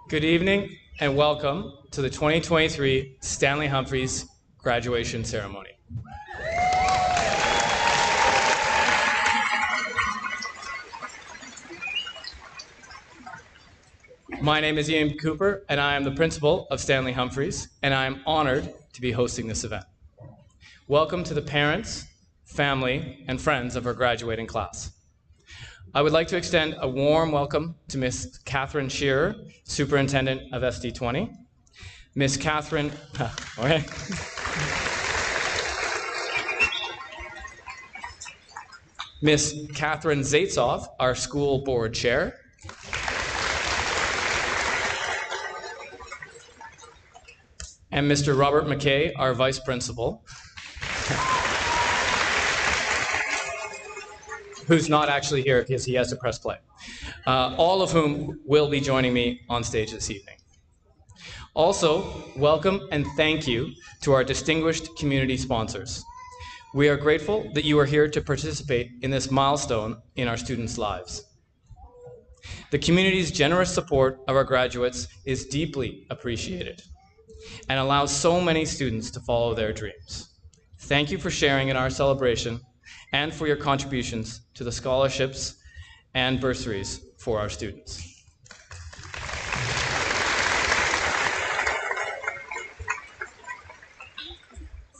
Good evening and welcome to the 2023 Stanley Humphreys graduation ceremony. My name is Ian Cooper and I am the principal of Stanley Humphreys, and I am honored to be hosting this event. Welcome to the parents, family, and friends of our graduating class. I would like to extend a warm welcome to Ms. Catherine Shearer, Superintendent of SD20, Ms. Catherine, okay. Ms. Catherine Zaitzoff, our school board chair, and Mr. Robert McKay, our vice principal, who's not actually here because he has to press play, all of whom will be joining me on stage this evening. Also, welcome and thank you to our distinguished community sponsors. We are grateful that you are here to participate in this milestone in our students' lives. The community's generous support of our graduates is deeply appreciated and allows so many students to follow their dreams. Thank you for sharing in our celebration and for your contributions to the scholarships and bursaries for our students.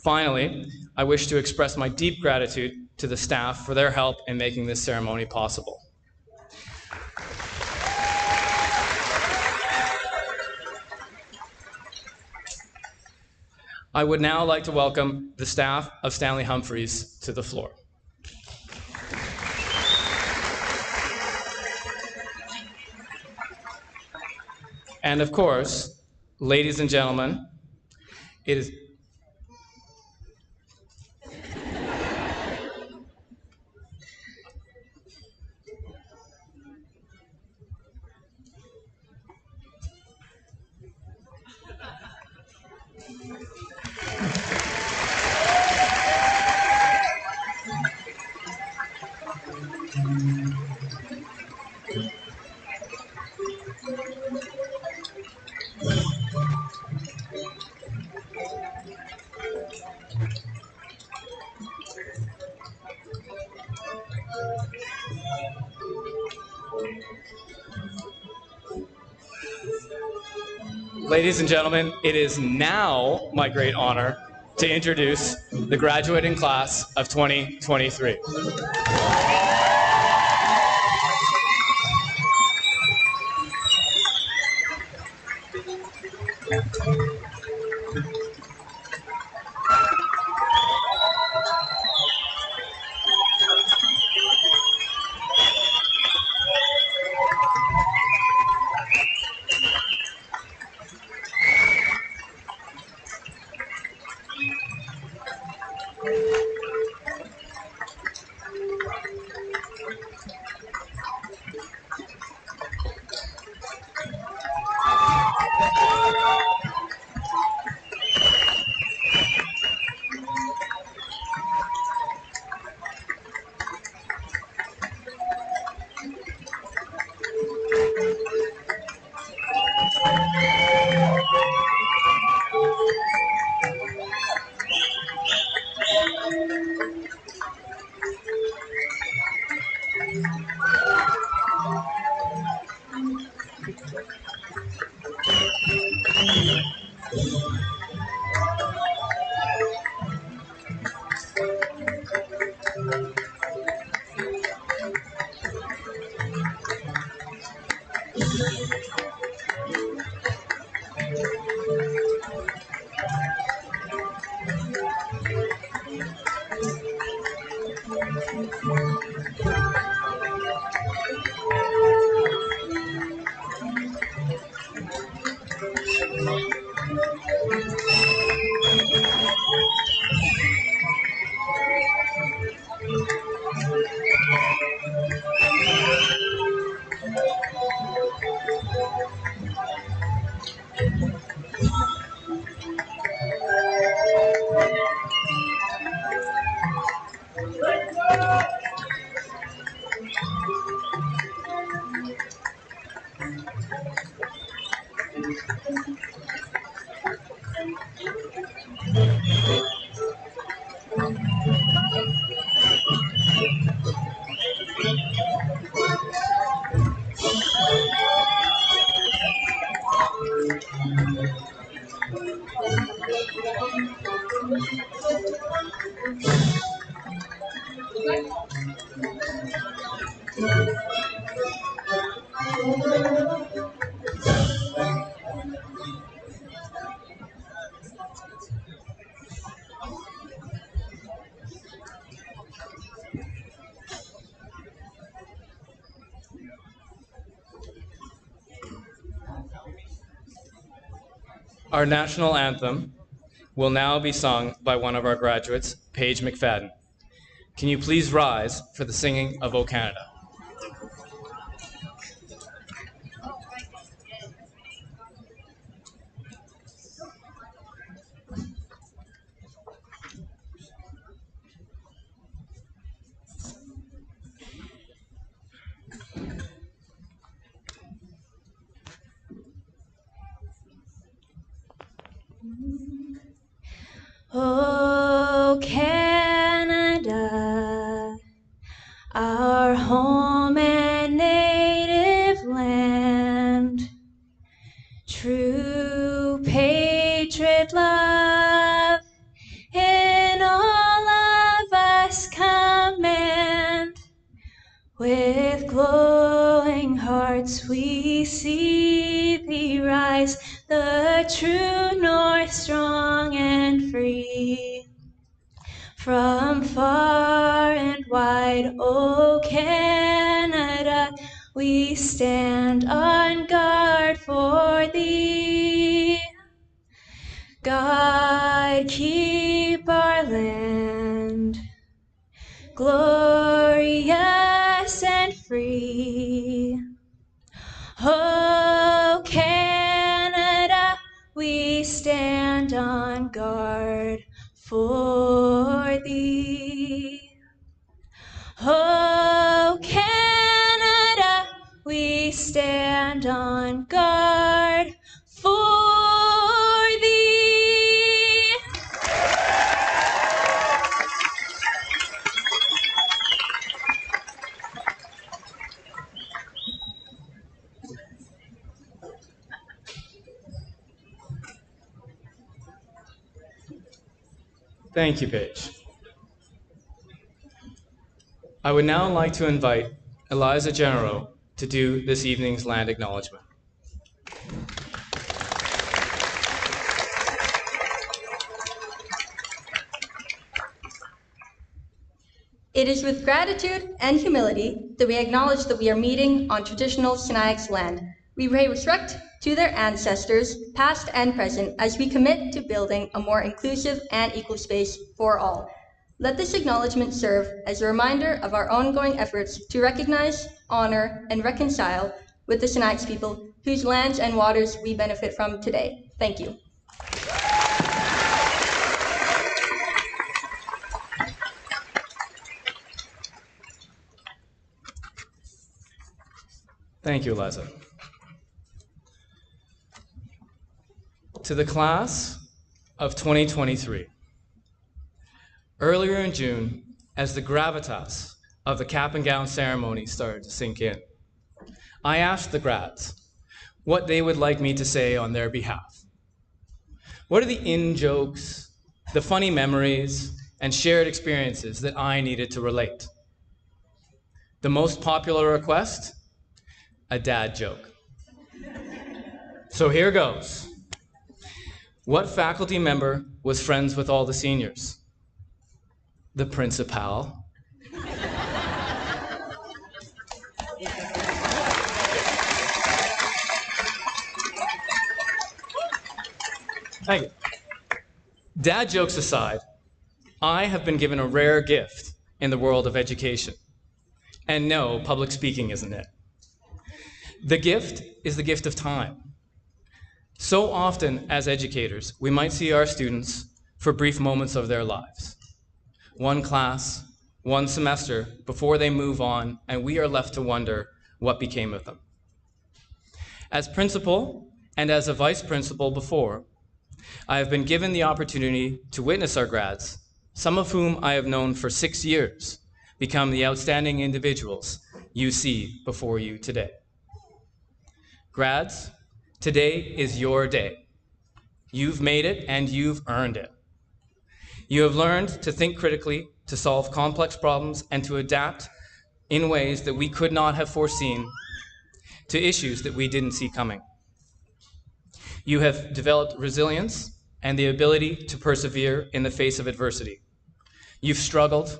Finally, I wish to express my deep gratitude to the staff for their help in making this ceremony possible. I would now like to welcome the staff of Stanley Humphreys to the floor. And of course, ladies and gentlemen, it is Ladies and gentlemen, it is now my great honor to introduce the graduating class of 2023. Our national anthem will now be sung by one of our graduates, Paige McFadden. Can you please rise for the singing of O Canada? Oh, Canada, our home and native land, true patriot love in all of us command. With glowing hearts we see thee rise, the true north strong and free. From far and wide, O Canada, we stand on guard for thee. God, keep our land glorious and free. Oh, Canada, we stand on guard for thee. Oh, Canada, we stand on guard for thee. Thank you, Paige. I would now like to invite Eliza Genero to do this evening's land acknowledgement. It is with gratitude and humility that we acknowledge that we are meeting on traditional Sinixt land. We pay respect to their ancestors, past and present, as we commit to building a more inclusive and equal space for all. Let this acknowledgement serve as a reminder of our ongoing efforts to recognize, honor, and reconcile with the Sinixt people whose lands and waters we benefit from today. Thank you. Thank you, Eliza. To the class of 2023. Earlier in June, as the gravitas of the cap and gown ceremony started to sink in, I asked the grads what they would like me to say on their behalf. What are the in-jokes, the funny memories, and shared experiences that I needed to relate? The most popular request? A dad joke. So here goes. What faculty member was friends with all the seniors? The principal. Thank you. Dad jokes aside, I have been given a rare gift in the world of education. And no, public speaking isn't it. The gift is the gift of time. So often as educators, we might see our students for brief moments of their lives. One class, one semester before they move on, and we are left to wonder what became of them. As principal and as a vice principal before, I have been given the opportunity to witness our grads, some of whom I have known for 6 years, become the outstanding individuals you see before you today. Grads, today is your day. You've made it and you've earned it. You have learned to think critically, to solve complex problems, and to adapt in ways that we could not have foreseen to issues that we didn't see coming. You have developed resilience and the ability to persevere in the face of adversity. You've struggled,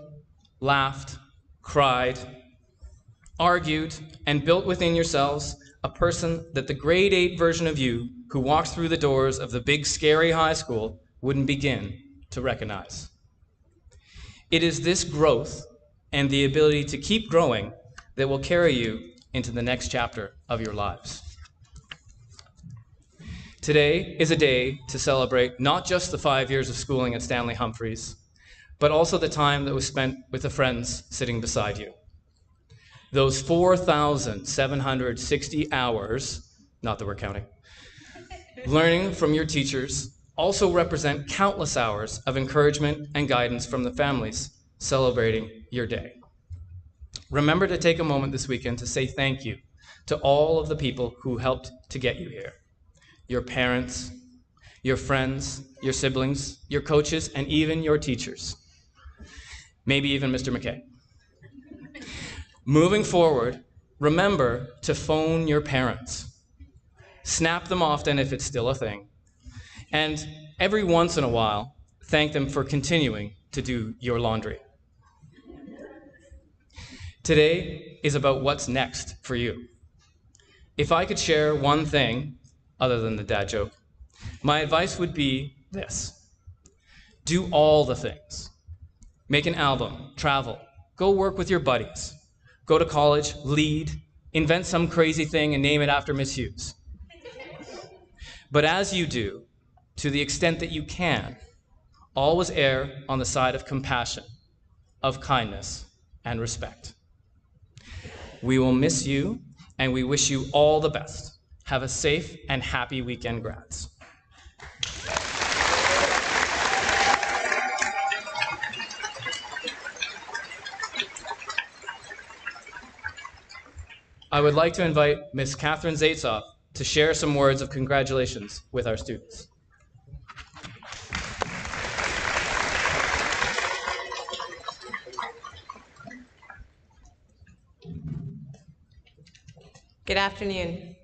laughed, cried, argued, and built within yourselves a person that the grade 8 version of you who walks through the doors of the big scary high school wouldn't begin to recognize. It is this growth and the ability to keep growing that will carry you into the next chapter of your lives. Today is a day to celebrate not just the 5 years of schooling at Stanley Humphreys, but also the time that was spent with the friends sitting beside you. Those 4,760 hours, not that we're counting, learning from your teachers also represent countless hours of encouragement and guidance from the families celebrating your day. Remember to take a moment this weekend to say thank you to all of the people who helped to get you here. Your parents, your friends, your siblings, your coaches, and even your teachers. Maybe even Mr. McKay. Moving forward, remember to phone your parents. Snap them often if it's still a thing. And every once in a while, thank them for continuing to do your laundry. Today is about what's next for you. If I could share one thing, other than the dad joke, my advice would be this. Do all the things. Make an album, travel, go work with your buddies, go to college, lead, invent some crazy thing and name it after Miss Hughes. But as you do, to the extent that you can, always err on the side of compassion, of kindness, and respect. We will miss you, and we wish you all the best. Have a safe and happy weekend, grads. I would like to invite Ms. Catherine Zaitzoff to share some words of congratulations with our students. Good afternoon.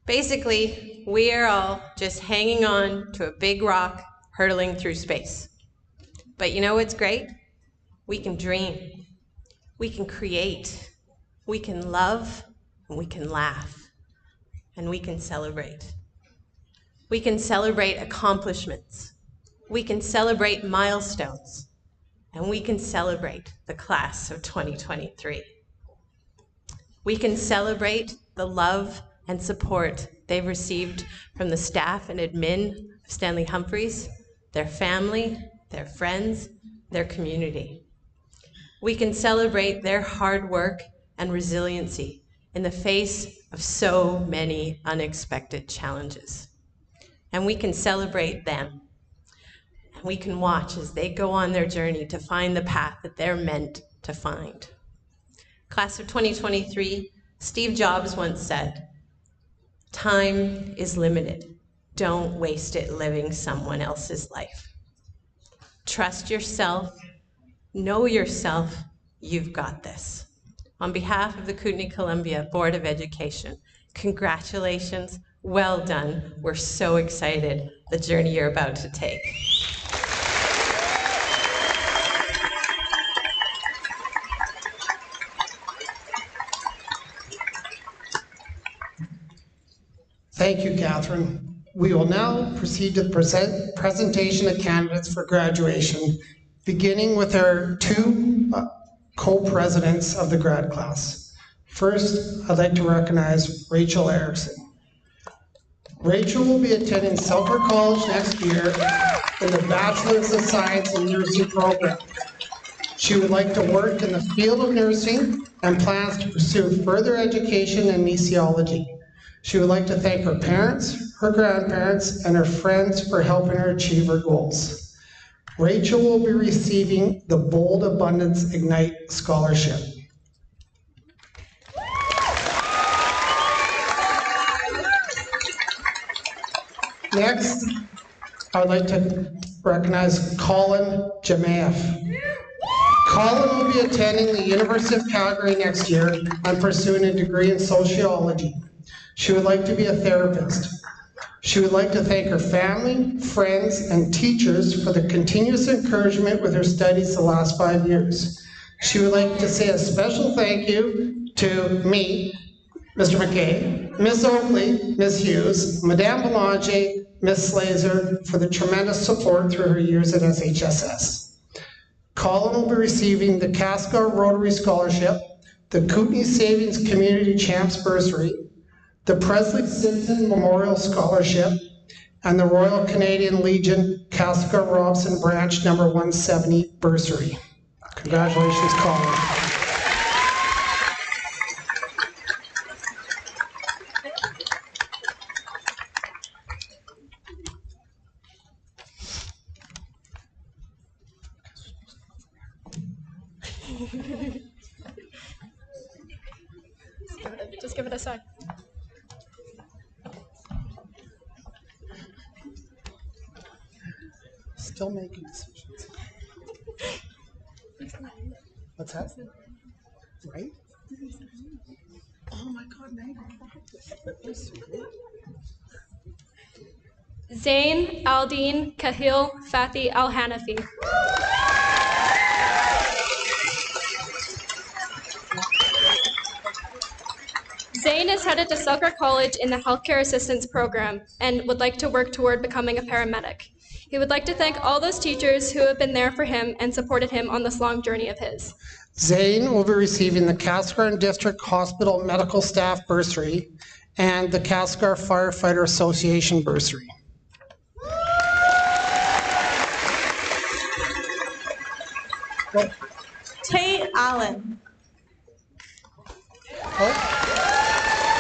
Basically, we are all just hanging on to a big rock hurtling through space. But you know what's great? We can dream, we can create, we can love, and we can laugh, and we can celebrate. We can celebrate accomplishments, we can celebrate milestones, and we can celebrate the class of 2023. We can celebrate the love and support they've received from the staff and admin of Stanley Humphreys, their family, their friends, their community. We can celebrate their hard work and resiliency in the face of so many unexpected challenges. And we can celebrate them. And we can watch as they go on their journey to find the path that they're meant to find. Class of 2023, Steve Jobs once said, "Time is limited. Don't waste it living someone else's life." Trust yourself, know yourself, you've got this. On behalf of the Kootenay-Columbia Board of Education, congratulations, well done. We're so excited the journey you're about to take. Thank you, Catherine. We will now proceed to the presentation of candidates for graduation, beginning with our two co-presidents of the grad class. First, I'd like to recognize Rachel Erickson. Rachel will be attending Selkirk College next year in the Bachelor's of Science in Nursing program. She would like to work in the field of nursing and plans to pursue further education in anesthesiology. She would like to thank her parents, her grandparents, and her friends for helping her achieve her goals. Rachel will be receiving the Bold Abundance Ignite Scholarship. Next, I would like to recognize Colin Jamaeff. Colin will be attending the University of Calgary next year and pursuing a degree in sociology. She would like to be a therapist. She would like to thank her family, friends, and teachers for the continuous encouragement with her studies the last 5 years. She would like to say a special thank you to me, Mr. McKay, Ms. Oakley, Ms. Hughes, Madame Belanger, Ms. Slazer for the tremendous support through her years at SHSS. Colin will be receiving the Casca Rotary Scholarship, the Kootenay Savings Community Champs Bursary, the Presley Simpson Memorial Scholarship, and the Royal Canadian Legion Casca Robson Branch No. 170 Bursary. Congratulations, Colin. Just give it a sec. Still making decisions. What's that? Right? Oh my God, Zain Aldeen Kahil Fathi Al Hanafi. Zain is headed to Selkirk College in the Healthcare Assistance Program and would like to work toward becoming a paramedic. He would like to thank all those teachers who have been there for him and supported him on this long journey of his. Zain will be receiving the Cascar District Hospital Medical Staff Bursary and the Cascar Firefighter Association Bursary. Tate Allen.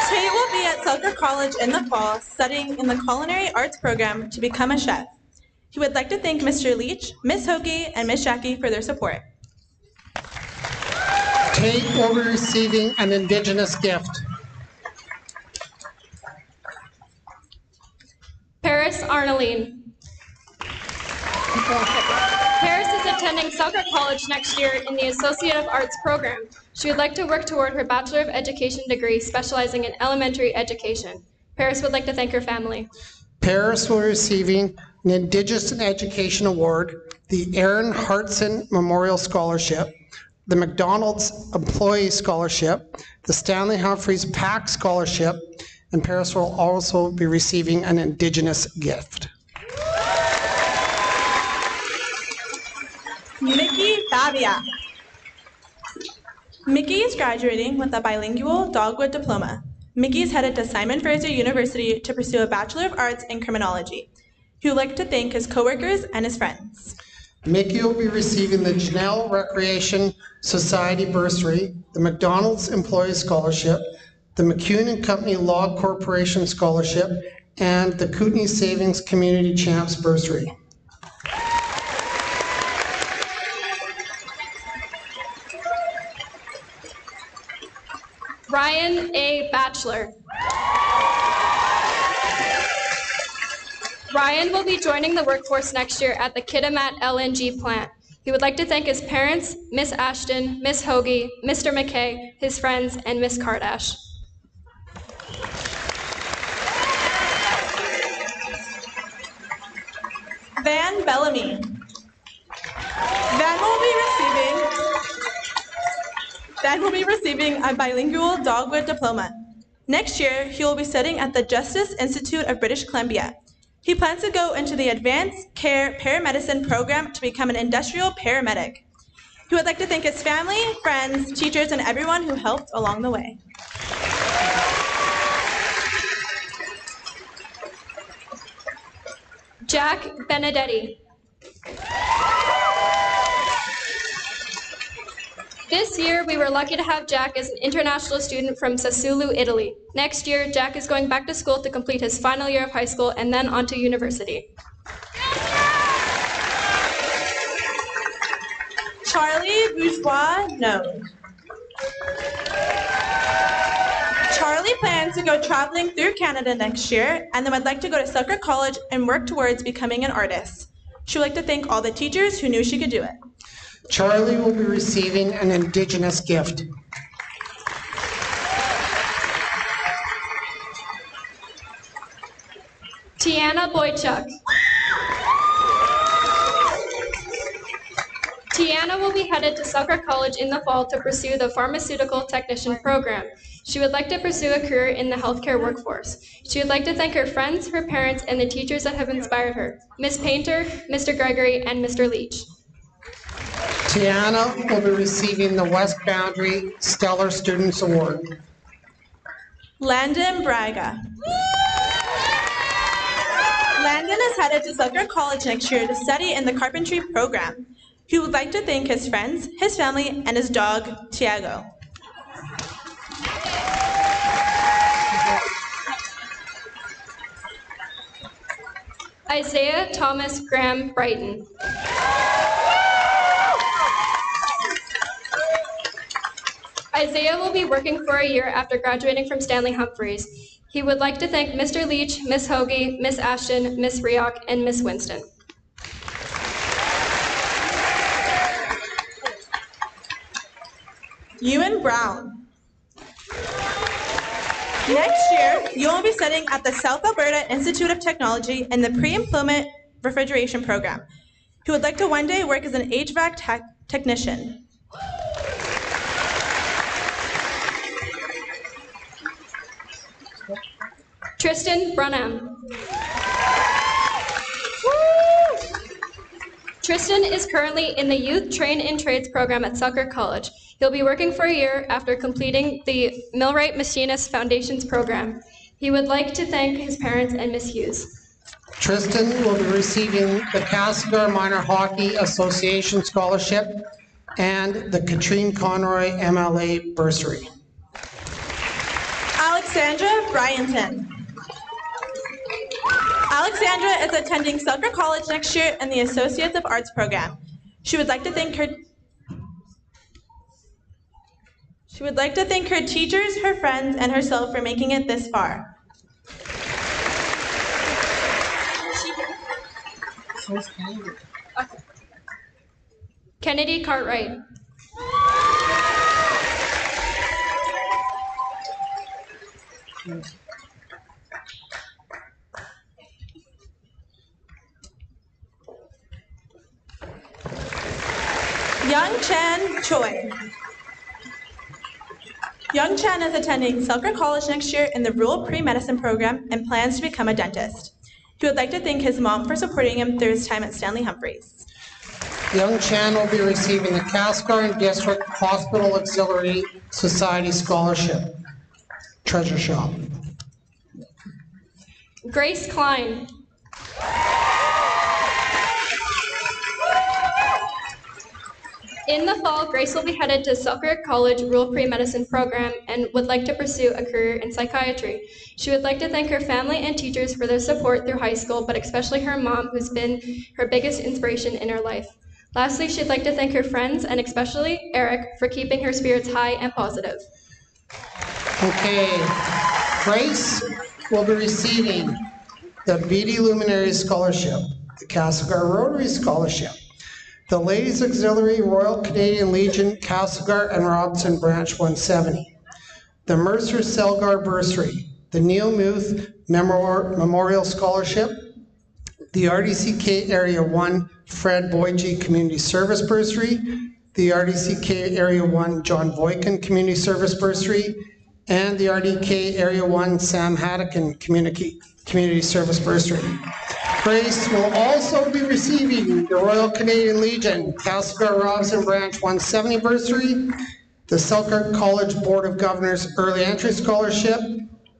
Tate will be at Selkirk College in the fall studying in the Culinary Arts program to become a chef. He would like to thank Mr. Leach, Ms. Hoagie, and Ms. Jackie for their support. Tate will be receiving an Indigenous gift. Paris Arnoline. Paris is attending Selkirk College next year in the Associate of Arts program. She would like to work toward her Bachelor of Education degree specializing in elementary education. Paris would like to thank her family. Paris will be receiving an Indigenous Education Award, the Aaron Hartson Memorial Scholarship, the McDonald's Employee Scholarship, the Stanley Humphreys PAC Scholarship, and Paris will also be receiving an Indigenous gift. Mickey Fabia. Mickey is graduating with a bilingual Dogwood diploma. Mickey is headed to Simon Fraser University to pursue a Bachelor of Arts in Criminology. He would like to thank his coworkers and his friends. Mickey will be receiving the Janelle Recreation Society Bursary, the McDonald's Employee Scholarship, the McCune and Company Law Corporation Scholarship, and the Kootenay Savings Community Champs Bursary. Ryan A. Batchelor. Ryan will be joining the workforce next year at the Kitimat LNG plant. He would like to thank his parents, Miss Ashton, Miss Hoagie, Mr. McKay, his friends, and Miss Kardash. Van Bellamy. Van will be receiving a bilingual Dogwood diploma. Next year, he will be studying at the Justice Institute of British Columbia. He plans to go into the Advanced Care Paramedicine program to become an industrial paramedic. He would like to thank his family, friends, teachers, and everyone who helped along the way. Jack Benedetti. This year, we were lucky to have Jack as an international student from Sassuolo, Italy. Next year, Jack is going back to school to complete his final year of high school and then on to university. Charlie Bourgeois Node. Charlie plans to go traveling through Canada next year and then would like to go to Selkirk College and work towards becoming an artist. She would like to thank all the teachers who knew she could do it. Charlie will be receiving an Indigenous gift. Tiana Boychuk. Tiana will be headed to Selkirk College in the fall to pursue the pharmaceutical technician program. She would like to pursue a career in the healthcare workforce. She would like to thank her friends, her parents, and the teachers that have inspired her, Miss Painter, Mr. Gregory, and Mr. Leach. Tiana will be receiving the West Boundary Stellar Students Award. Landon Braga. Landon is headed to Selkirk College next year to study in the carpentry program. He would like to thank his friends, his family, and his dog, Tiago. Isaiah Thomas Graham Brighton. Isaiah will be working for a year after graduating from Stanley Humphreys. He would like to thank Mr. Leach, Miss Hoagie, Miss Ashton, Miss Rioch, and Miss Winston. Ewan Brown. Next year, you will be studying at the South Alberta Institute of Technology in the Pre-Employment Refrigeration Program. He would like to one day work as an HVAC technician. Tristan Brunham. Tristan is currently in the Youth Train in Trades program at Selkirk College. He'll be working for a year after completing the Millwright Machinist Foundations program. He would like to thank his parents and Miss Hughes. Tristan will be receiving the Castlegar Minor Hockey Association Scholarship and the Katrine Conroy MLA Bursary. Alexandra Bryanton. Alexandra is attending Selkirk College next year in the Associates of Arts program. She would like to thank her teachers, her friends, and herself for making it this far. Kennedy Cartwright. Young Chan Choi. Young Chan is attending Selkirk College next year in the Rural Pre-Medicine program and plans to become a dentist. He would like to thank his mom for supporting him through his time at Stanley Humphreys. Young Chan will be receiving the Castlegar District Hospital Auxiliary Society Scholarship. Treasure Shop. Grace Klein. In the fall, Grace will be headed to Selkirk College Rural Pre-Medicine program and would like to pursue a career in psychiatry. She would like to thank her family and teachers for their support through high school, but especially her mom, who's been her biggest inspiration in her life. Lastly, she'd like to thank her friends, and especially Eric, for keeping her spirits high and positive. Okay, Grace will be receiving the Beatty Luminary Scholarship, the Castlegar Rotary Scholarship, the Ladies Auxiliary Royal Canadian Legion Castlegar and Robson Branch 170, the Mercer Selgar Bursary, the Neil Muth Memorial Scholarship, the RDCK Area 1 Fred Boyge Community Service Bursary, the RDCK Area 1 John Voykin Community Service Bursary, and the RDK Area 1 Sam Haddocken Community Service Bursary. Grace will also be receiving the Royal Canadian Legion Castlegar Robson Branch 170 Bursary, the Selkirk College Board of Governors Early Entry Scholarship,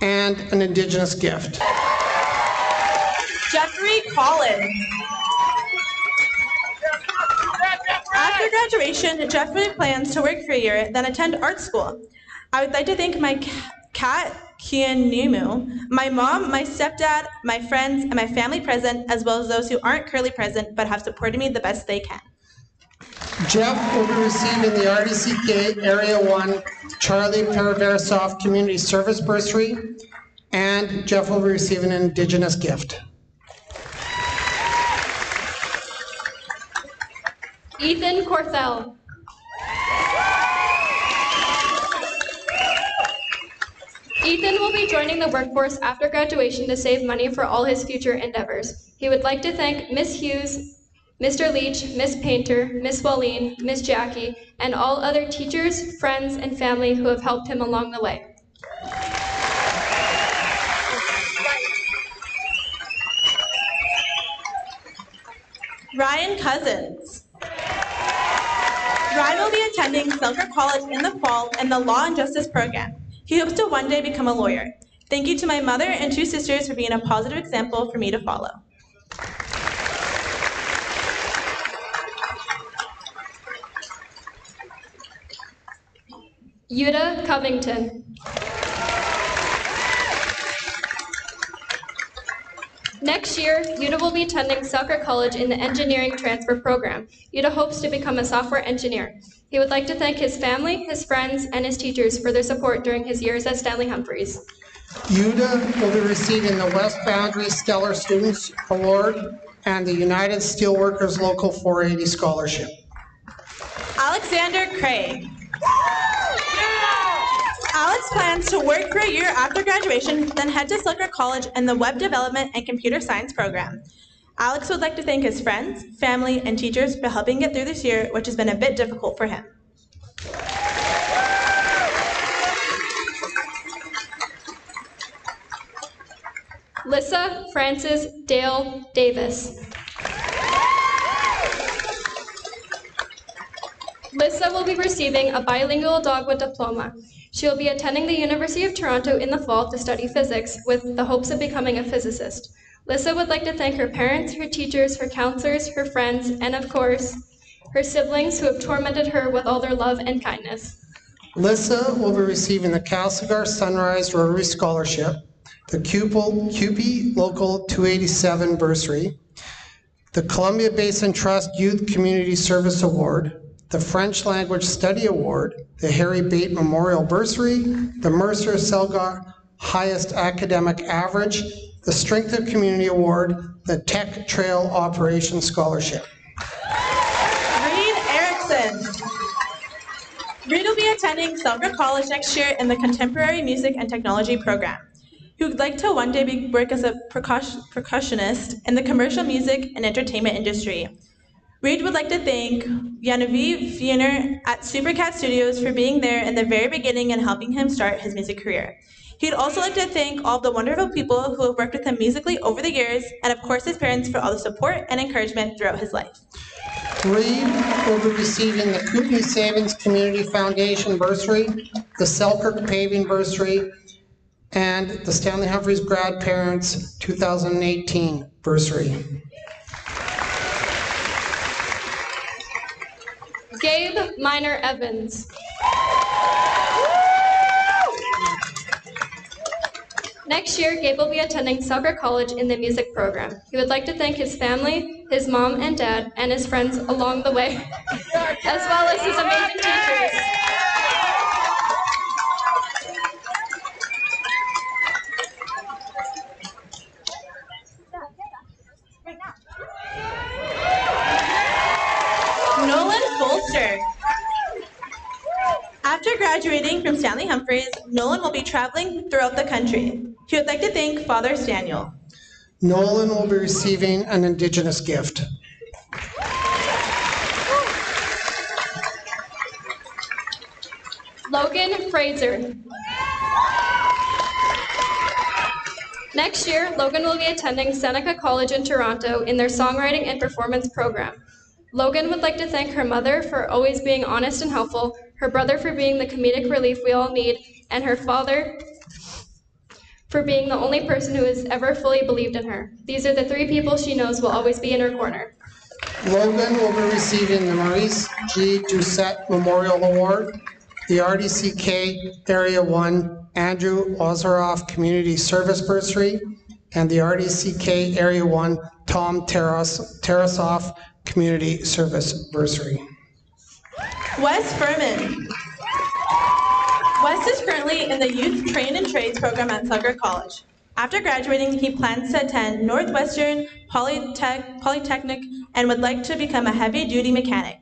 and an Indigenous gift. Jeffrey Collins. After After graduation, Jeff really plans to work for a year, then attend art school. I would like to thank my cat, Kianimu, my mom, my stepdad, my friends, and my family present, as well as those who aren't currently present but have supported me the best they can. Jeff will be receiving the RDCK Area 1 Charlie Paraverosoft Community Service Bursary, and Jeff will be receiving an Indigenous gift. Ethan Corthell. Ethan will be joining the workforce after graduation to save money for all his future endeavors. He would like to thank Ms. Hughes, Mr. Leach, Ms. Painter, Ms. Walleen, Ms. Jackie, and all other teachers, friends, and family who have helped him along the way. Ryan Cousins. Ryan will be attending Selkirk College in the fall in the Law and Justice program. He hopes to one day become a lawyer. Thank you to my mother and two sisters for being a positive example for me to follow. Yuta Covington. Next year, Yuta will be attending Selkirk College in the Engineering Transfer Program. Yuta hopes to become a software engineer. He would like to thank his family, his friends, and his teachers for their support during his years at Stanley Humphreys. Yuta will be receiving the West Boundary Stellar Students Award and the United Steelworkers Local 480 Scholarship. Alexander Craig. Alex plans to work for a year after graduation, then head to Selkirk College in the Web Development and Computer Science program. Alex would like to thank his friends, family, and teachers for helping get through this year, which has been a bit difficult for him. Lissa Frances Dale Davis. Lissa will be receiving a bilingual dogwood diploma. She will be attending the University of Toronto in the fall to study physics with the hopes of becoming a physicist. Lissa would like to thank her parents, her teachers, her counselors, her friends, and of course, her siblings who have tormented her with all their love and kindness. Lissa will be receiving the Castlegar Sunrise Rotary Scholarship, the CUPE Local 287 Bursary, the Columbia Basin Trust Youth Community Service Award, the French Language Study Award, the Harry Bate Memorial Bursary, the Mercer Selgar Highest Academic Average, the Strength of Community Award, the Tech Trail Operations Scholarship. Reed Erickson. Reed will be attending Selkirk College next year in the Contemporary Music and Technology program. He would like to one day work as a percussionist in the commercial music and entertainment industry. Reed would like to thank Genevieve Fiener at Supercat Studios for being there in the very beginning and helping him start his music career. He'd also like to thank all the wonderful people who have worked with him musically over the years, and of course his parents for all the support and encouragement throughout his life. Reed will be receiving the Kootenai Savings Community Foundation Bursary, the Selkirk Paving Bursary, and the Stanley Humphreys Grad Parents 2018 Bursary. Gabe Minor Evans. Next year, Gabe will be attending Selkirk College in the music program. He would like to thank his family, his mom and dad, and his friends along the way, as well as his amazing teachers. Nolan Bolster. After graduating from Stanley Humphreys, Nolan will be traveling throughout the country. He would like to thank Father Staniel. Nolan will be receiving an Indigenous gift. Logan Fraser. Next year, Logan will be attending Seneca College in Toronto in their songwriting and performance program. Logan would like to thank her mother for always being honest and helpful, her brother for being the comedic relief we all need, and her father for being the only person who has ever fully believed in her. These are the three people she knows will always be in her corner. Logan will be receiving the Maurice G. Doucette Memorial Award, the RDCK Area 1 Andrew Ozeroff Community Service Bursary, and the RDCK Area 1 Tom Tarasoff Community Service Bursary. Wes Furman. Wes is currently in the Youth Train and Trades program at Selkirk College. After graduating, he plans to attend Northwestern Polytechnic and would like to become a heavy-duty mechanic.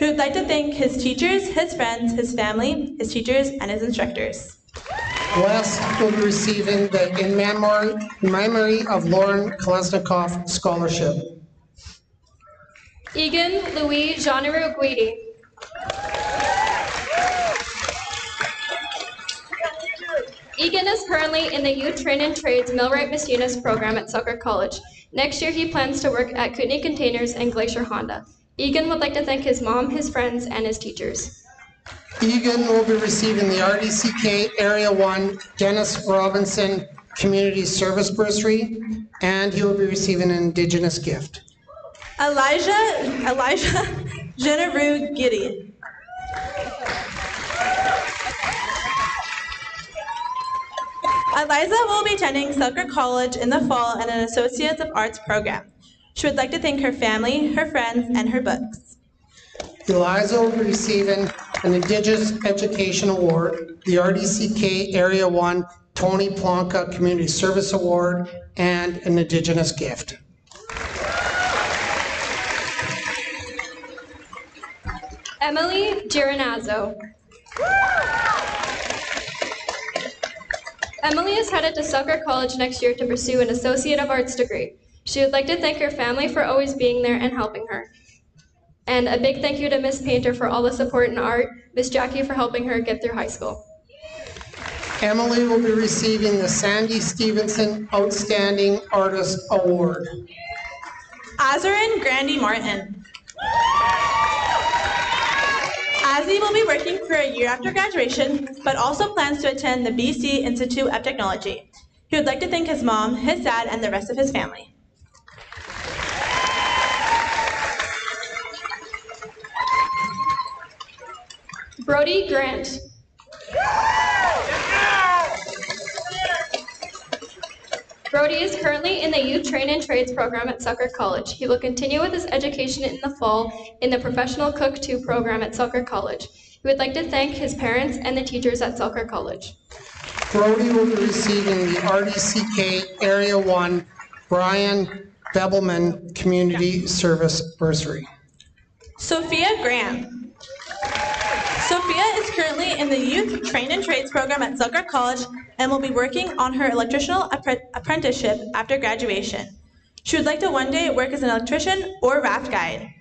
He would like to thank his teachers, his friends, his family, his teachers, and his instructors. Wes will be receiving the In Memory of Lauren Kolesnikoff Scholarship. Egan Louis Jeaneru Guidi. Egan is currently in the Youth Train and Trades Millwright Machinist program at Selkirk College. Next year, he plans to work at Kootenay Containers and Glacier Honda. Egan would like to thank his mom, his friends, and his teachers. Egan will be receiving the RDCK Area 1 Dennis Robinson Community Service Bursary, and he will be receiving an Indigenous gift. Elijah Jenaru Giddy. Eliza will be attending Selkirk College in the fall in an Associates of Arts program. She would like to thank her family, her friends, and her books. Eliza will be receiving an Indigenous Education Award, the RDCK Area 1 Tony Plonka Community Service Award, and an Indigenous gift. Emily Giranazzo. Emily is headed to Selkirk College next year to pursue an Associate of Arts degree. She would like to thank her family for always being there and helping her. And a big thank you to Miss Painter for all the support in art, Miss Jackie for helping her get through high school. Emily will be receiving the Sandy Stevenson Outstanding Artist Award. Azarin Grandy Martin. Azzy will be working for a year after graduation, but also plans to attend the BC Institute of Technology. He would like to thank his mom, his dad, and the rest of his family. Brody Grant. Brody is currently in the Youth Train and Trades program at Selkirk College. He will continue with his education in the fall in the Professional Cook 2 program at Selkirk College. He would like to thank his parents and the teachers at Selkirk College. Brody will be receiving the RDCK Area 1 Brian Bebelman Community Service Bursary. Sophia Graham. Sophia is currently in the Youth Train and Trades program at Selkirk College and will be working on her electrical apprenticeship after graduation. She would like to one day work as an electrician or raft guide.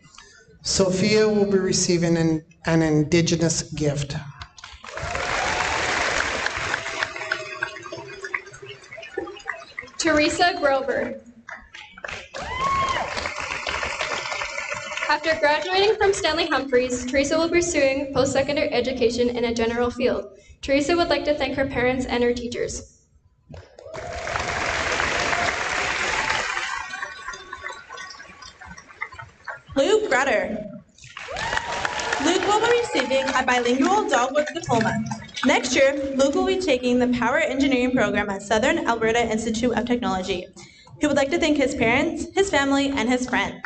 Sophia will be receiving an Indigenous gift. Teresa Grover. After graduating from Stanley Humphreys, Teresa will be pursuing post-secondary education in a general field. Teresa would like to thank her parents and her teachers. Luke Grutter. Luke will be receiving a bilingual dogwood diploma. Next year, Luke will be taking the Power Engineering program at Southern Alberta Institute of Technology. He would like to thank his parents, his family, and his friends.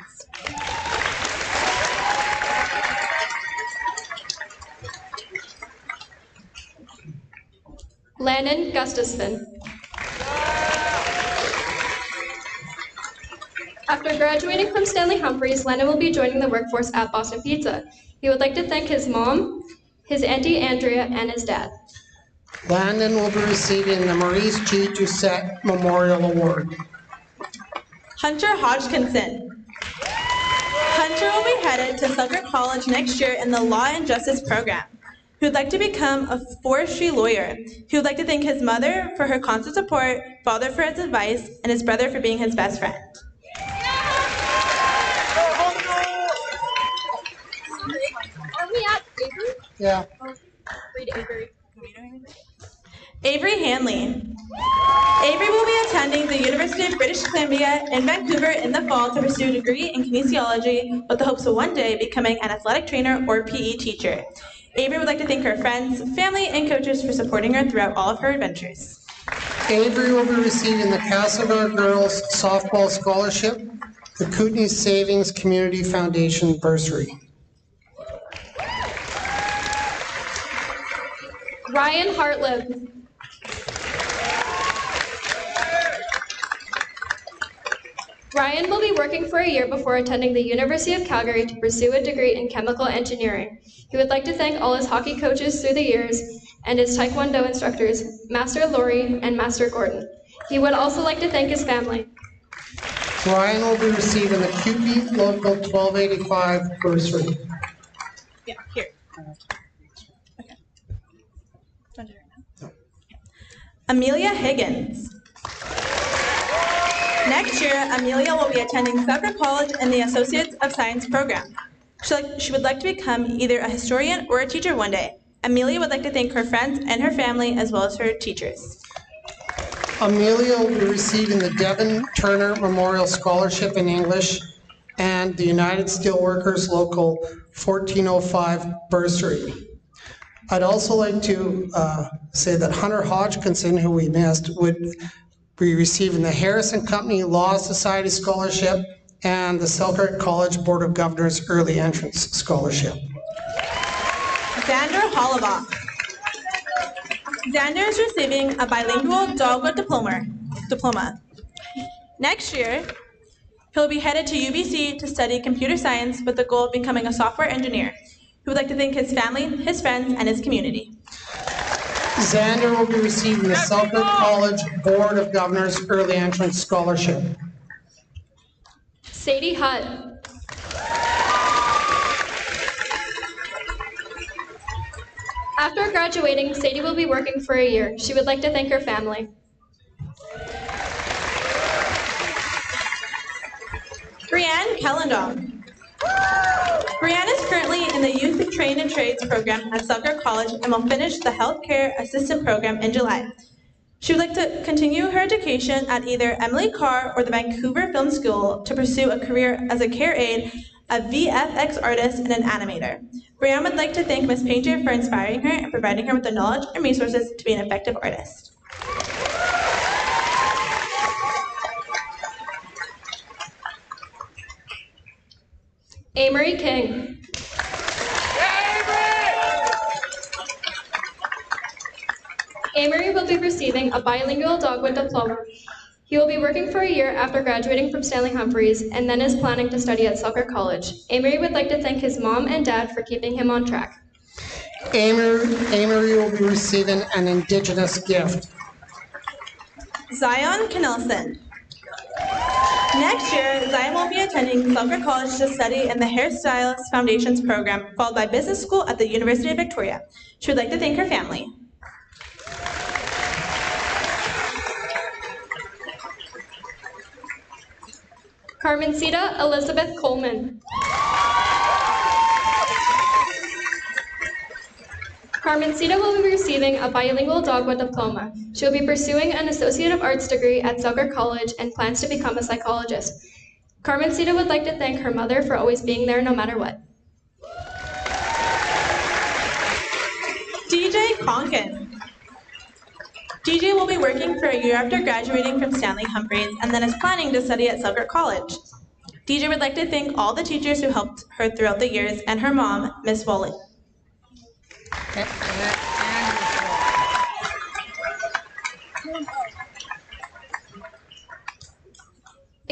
Landon Gustafson. After graduating from Stanley Humphreys, Landon will be joining the workforce at Boston Pizza. He would like to thank his mom, his auntie Andrea, and his dad. Landon will be receiving the Maurice G. Doucette Memorial Award. Hunter Hodgkinson. Hunter will be headed to Selkirk College next year in the Law and Justice program. He would like to become a forestry lawyer. He would like to thank his mother for her constant support, father for his advice, and his brother for being his best friend. Are we at Avery? Yeah. Read Avery. Avery Hanley. Avery will be attending the University of British Columbia in Vancouver in the fall to pursue a degree in kinesiology with the hopes of one day becoming an athletic trainer or PE teacher. Avery would like to thank her friends, family, and coaches for supporting her throughout all of her adventures. Avery will be receiving the Castlegar Girls Softball Scholarship, the Kootenai Savings Community Foundation bursary. Ryan Hartlib. Ryan will be working for a year before attending the University of Calgary to pursue a degree in chemical engineering. He would like to thank all his hockey coaches through the years and his Taekwondo instructors, Master Laurie and Master Gordon. He would also like to thank his family. Ryan will be receiving the QB Local 1285 bursary. Yeah, here. Okay. Don't do it right now. Amelia Higgins. Next year, Amelia will be attending Selkirk College in the Associates of Science program. She would like to become either a historian or a teacher one day. Amelia would like to thank her friends and her family as well as her teachers. Amelia will be receiving the Devon Turner Memorial Scholarship in English and the United Steelworkers Local 1405 bursary. I'd also like to say that Hunter Hodgkinson, who we missed, would be receiving the Harrison Company Law Society Scholarship and the Selkirk College Board of Governors Early Entrance Scholarship. Xander Hollabach. Xander is receiving a bilingual Dogwood diploma. Next year, he'll be headed to UBC to study computer science with the goal of becoming a software engineer. He would like to thank his family, his friends, and his community. Xander will be receiving the Selkirk College Board of Governors Early Entrance Scholarship. Sadie Hutt. After graduating, Sadie will be working for a year. She would like to thank her family. Brianne Kellendon. Brianne is currently in the Youth Train and Trades program at Selkirk College and will finish the Healthcare Assistant program in July. She would like to continue her education at either Emily Carr or the Vancouver Film School to pursue a career as a care aide, a VFX artist, and an animator. Brianne would like to thank Ms. Painter for inspiring her and providing her with the knowledge and resources to be an effective artist. Amory King. Amory will be receiving a bilingual Dogwood diploma. He will be working for a year after graduating from Stanley Humphreys and then is planning to study at Selkirk College. Amory would like to thank his mom and dad for keeping him on track. Amory will be receiving an Indigenous gift. Zion Knelson. Next year, Zion will be attending Selkirk College to study in the Hairstylist Foundations program, followed by business school at the University of Victoria. She would like to thank her family. Carmencita Elizabeth Coleman. Carmencita will be receiving a bilingual Dogwood diploma. She will be pursuing an Associate of Arts degree at Selkirk College and plans to become a psychologist. Carmencita would like to thank her mother for always being there no matter what. DJ Conkin. DJ will be working for a year after graduating from Stanley Humphreys and then is planning to study at Selkirk College. DJ would like to thank all the teachers who helped her throughout the years and her mom, Miss Foley.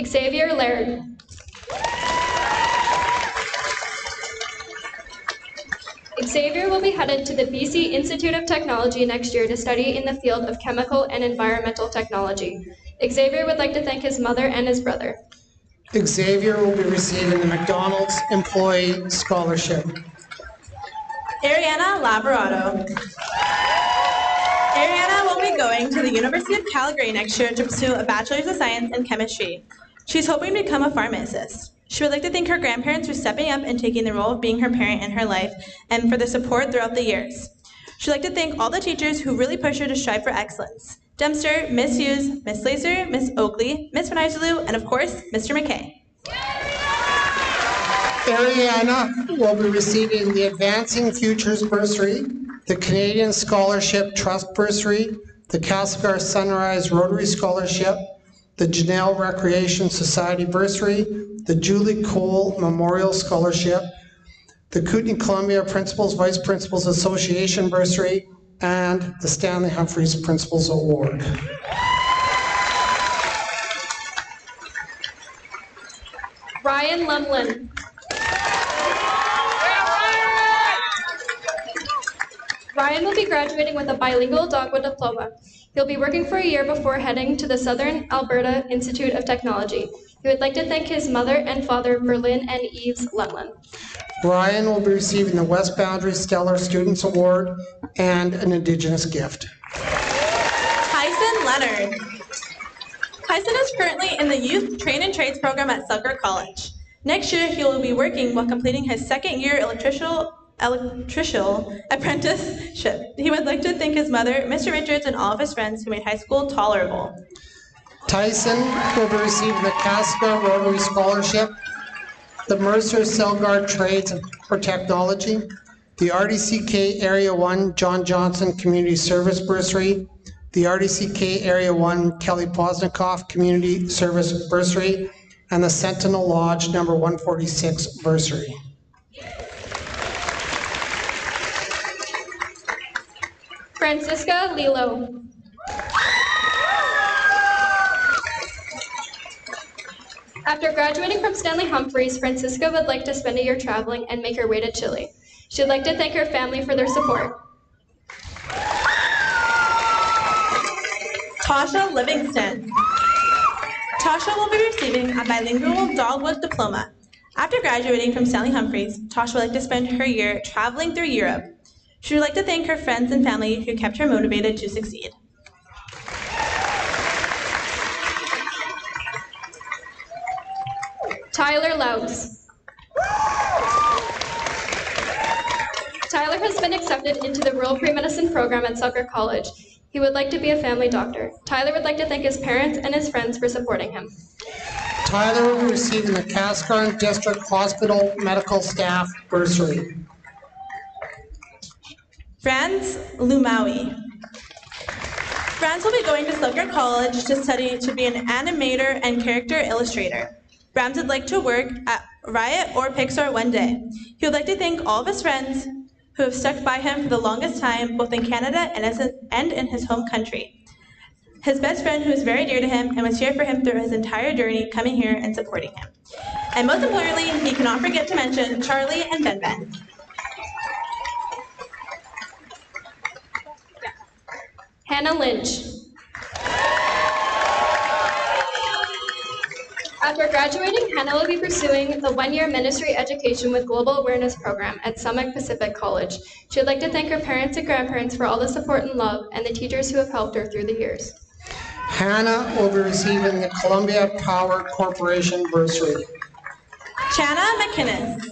Xavier Laird. Xavier will be headed to the BC Institute of Technology next year to study in the field of chemical and environmental technology. Xavier would like to thank his mother and his brother. Xavier will be receiving the McDonald's Employee Scholarship. Ariana Laborado. Ariana will be going to the University of Calgary next year to pursue a Bachelor's of Science in Chemistry. She's hoping to become a pharmacist. She would like to thank her grandparents for stepping up and taking the role of being her parent in her life and for the support throughout the years. She'd like to thank all the teachers who really pushed her to strive for excellence. Dempster, Miss Hughes, Miss Laser, Miss Oakley, Miss Van Uyserloo, and of course, Mr. McKay. Ariana will be receiving the Advancing Futures Bursary, the Canadian Scholarship Trust Bursary, the Castlegar Sunrise Rotary Scholarship, the Janelle Recreation Society Bursary, the Julie Cole Memorial Scholarship, the Kootenai Columbia Principals Vice Principals Association Bursary, and the Stanley Humphreys Principals Award. Ryan Lumlin. Ryan will be graduating with a bilingual dogwood diploma. He'll be working for a year before heading to the Southern Alberta Institute of Technology. He would like to thank his mother and father, Berlin and Eves Lumlin. Ryan will be receiving the West Boundary Stellar Students Award and an Indigenous gift. Tyson Leonard. Tyson is currently in the Youth Train and Trades program at Selkirk College. Next year, he will be working while completing his second-year electrical apprenticeship. He would like to thank his mother, Mr. Richards, and all of his friends who made high school tolerable. Tyson will be receiving the Casca Rotary Scholarship, the Mercer Selgard Trades for Technology, the RDCK Area 1 John Johnson Community Service Bursary, the RDCK Area 1 Kelly Posnikoff Community Service Bursary, and the Sentinel Lodge number 146 Bursary. Francisca Lilo. After graduating from Stanley Humphreys, Francisca would like to spend a year traveling and make her way to Chile. She'd like to thank her family for their support. Tasha Livingston. Tasha will be receiving a bilingual dogwood diploma. After graduating from Stanley Humphreys, Tasha would like to spend her year traveling through Europe. She would like to thank her friends and family who kept her motivated to succeed. Tyler Louts. Tyler has been accepted into the Rural Pre-Medicine program at Selkirk College. He would like to be a family doctor. Tyler would like to thank his parents and his friends for supporting him. Tyler will be receiving the Cascarn District Hospital Medical Staff Bursary. Franz Lumaui. Franz will be going to Selkirk College to study to be an animator and character illustrator. Franz would like to work at Riot or Pixar one day. He would like to thank all of his friends who have stuck by him for the longest time, both in Canada and in his home country. His best friend who is very dear to him and was here for him through his entire journey, coming here and supporting him. And most importantly, he cannot forget to mention Charlie and Ben Ben. Hannah Lynch. After graduating, Hannah will be pursuing the one-year ministry education with Global Awareness Program at Summit Pacific College. She would like to thank her parents and grandparents for all the support and love, and the teachers who have helped her through the years. Hannah will be receiving the Columbia Power Corporation Bursary. Channa McInnes.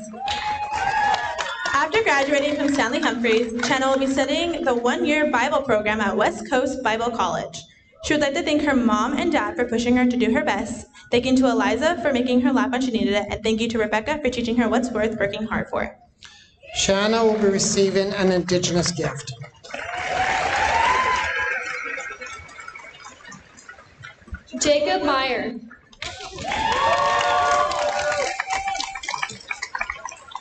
After graduating from Stanley Humphreys, Channa will be studying the one-year Bible program at West Coast Bible College. She would like to thank her mom and dad for pushing her to do her best, thank you to Eliza for making her laugh when she needed it, and thank you to Rebecca for teaching her what's worth working hard for. Shanna will be receiving an Indigenous gift. Jacob Meyer.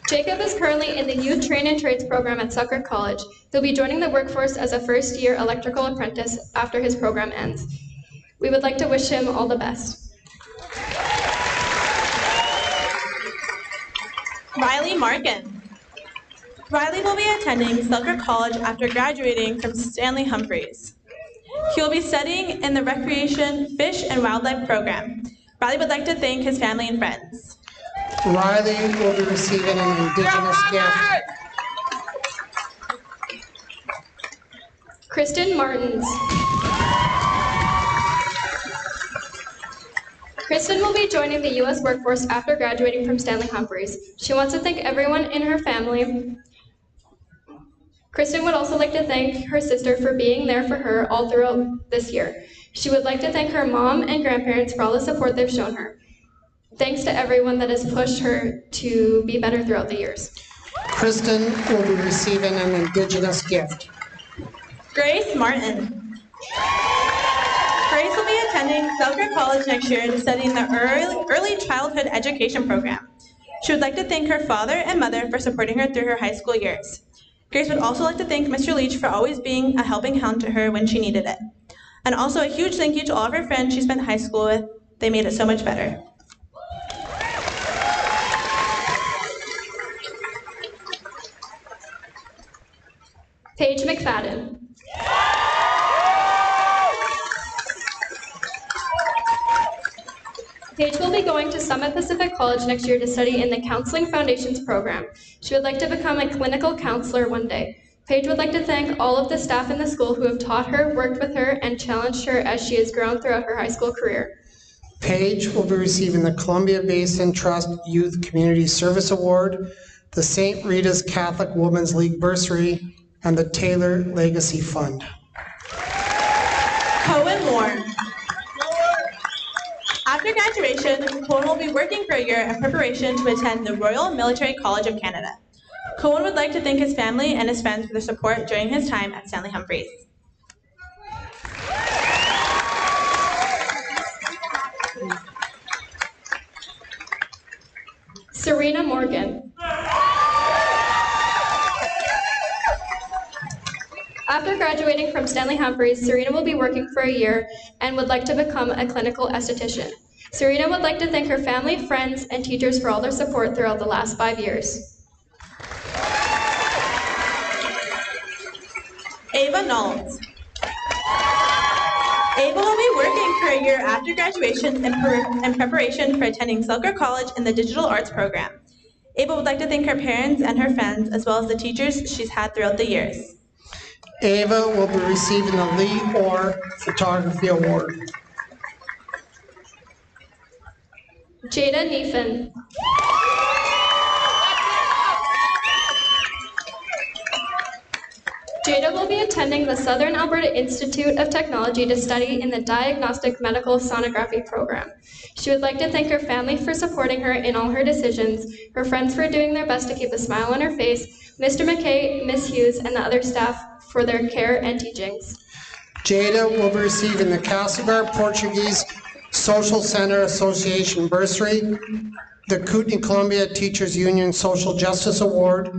Jacob is currently in the Youth Train and Trades program at Selkirk College. He'll be joining the workforce as a first-year electrical apprentice after his program ends. We would like to wish him all the best. Riley Markin. Riley will be attending Selkirk College after graduating from Stanley Humphreys. He will be studying in the Recreation, Fish, and Wildlife program. Riley would like to thank his family and friends. Riley will be receiving an Indigenous gift. Kristen Martins. Kristen will be joining the U.S. workforce after graduating from Stanley Humphreys. She wants to thank everyone in her family. Kristen would also like to thank her sister for being there for her all throughout this year. She would like to thank her mom and grandparents for all the support they've shown her. Thanks to everyone that has pushed her to be better throughout the years. Kristen will be receiving an Indigenous gift. Grace Martin. Grace will be attending Selkirk College next year to study in the early childhood education program. She would like to thank her father and mother for supporting her through her high school years. Grace would also like to thank Mr. Leach for always being a helping hand to her when she needed it. And also a huge thank you to all of her friends she spent high school with. They made it so much better. Paige McFadden. Paige will be going to Summit Pacific College next year to study in the Counseling Foundations program. She would like to become a clinical counselor one day. Paige would like to thank all of the staff in the school who have taught her, worked with her, and challenged her as she has grown throughout her high school career. Paige will be receiving the Columbia Basin Trust Youth Community Service Award, the St. Rita's Catholic Women's League Bursary, and the Taylor Legacy Fund. Cohen Moore. After graduation, Cohen will be working for a year in preparation to attend the Royal Military College of Canada. Cohen would like to thank his family and his friends for their support during his time at Stanley Humphreys. Serena Morgan. After graduating from Stanley Humphreys, Serena will be working for a year and would like to become a clinical esthetician. Serena would like to thank her family, friends, and teachers for all their support throughout the last 5 years. Ava Knowles. Ava will be working for a year after graduation in preparation for attending Selkirk College in the Digital Arts program. Ava would like to thank her parents and her friends, as well as the teachers she's had throughout the years. Ava will be receiving the Lee Orr Photography Award. Jada Neefan. Jada will be attending the Southern Alberta Institute of Technology to study in the Diagnostic Medical Sonography program. She would like to thank her family for supporting her in all her decisions, her friends for doing their best to keep a smile on her face, Mr. McKay, Ms. Hughes, and the other staff for their care and teachings. Jada will be receiving the Castlegar Portuguese Social Center Association Bursary, the Kootenay Columbia Teachers Union Social Justice Award,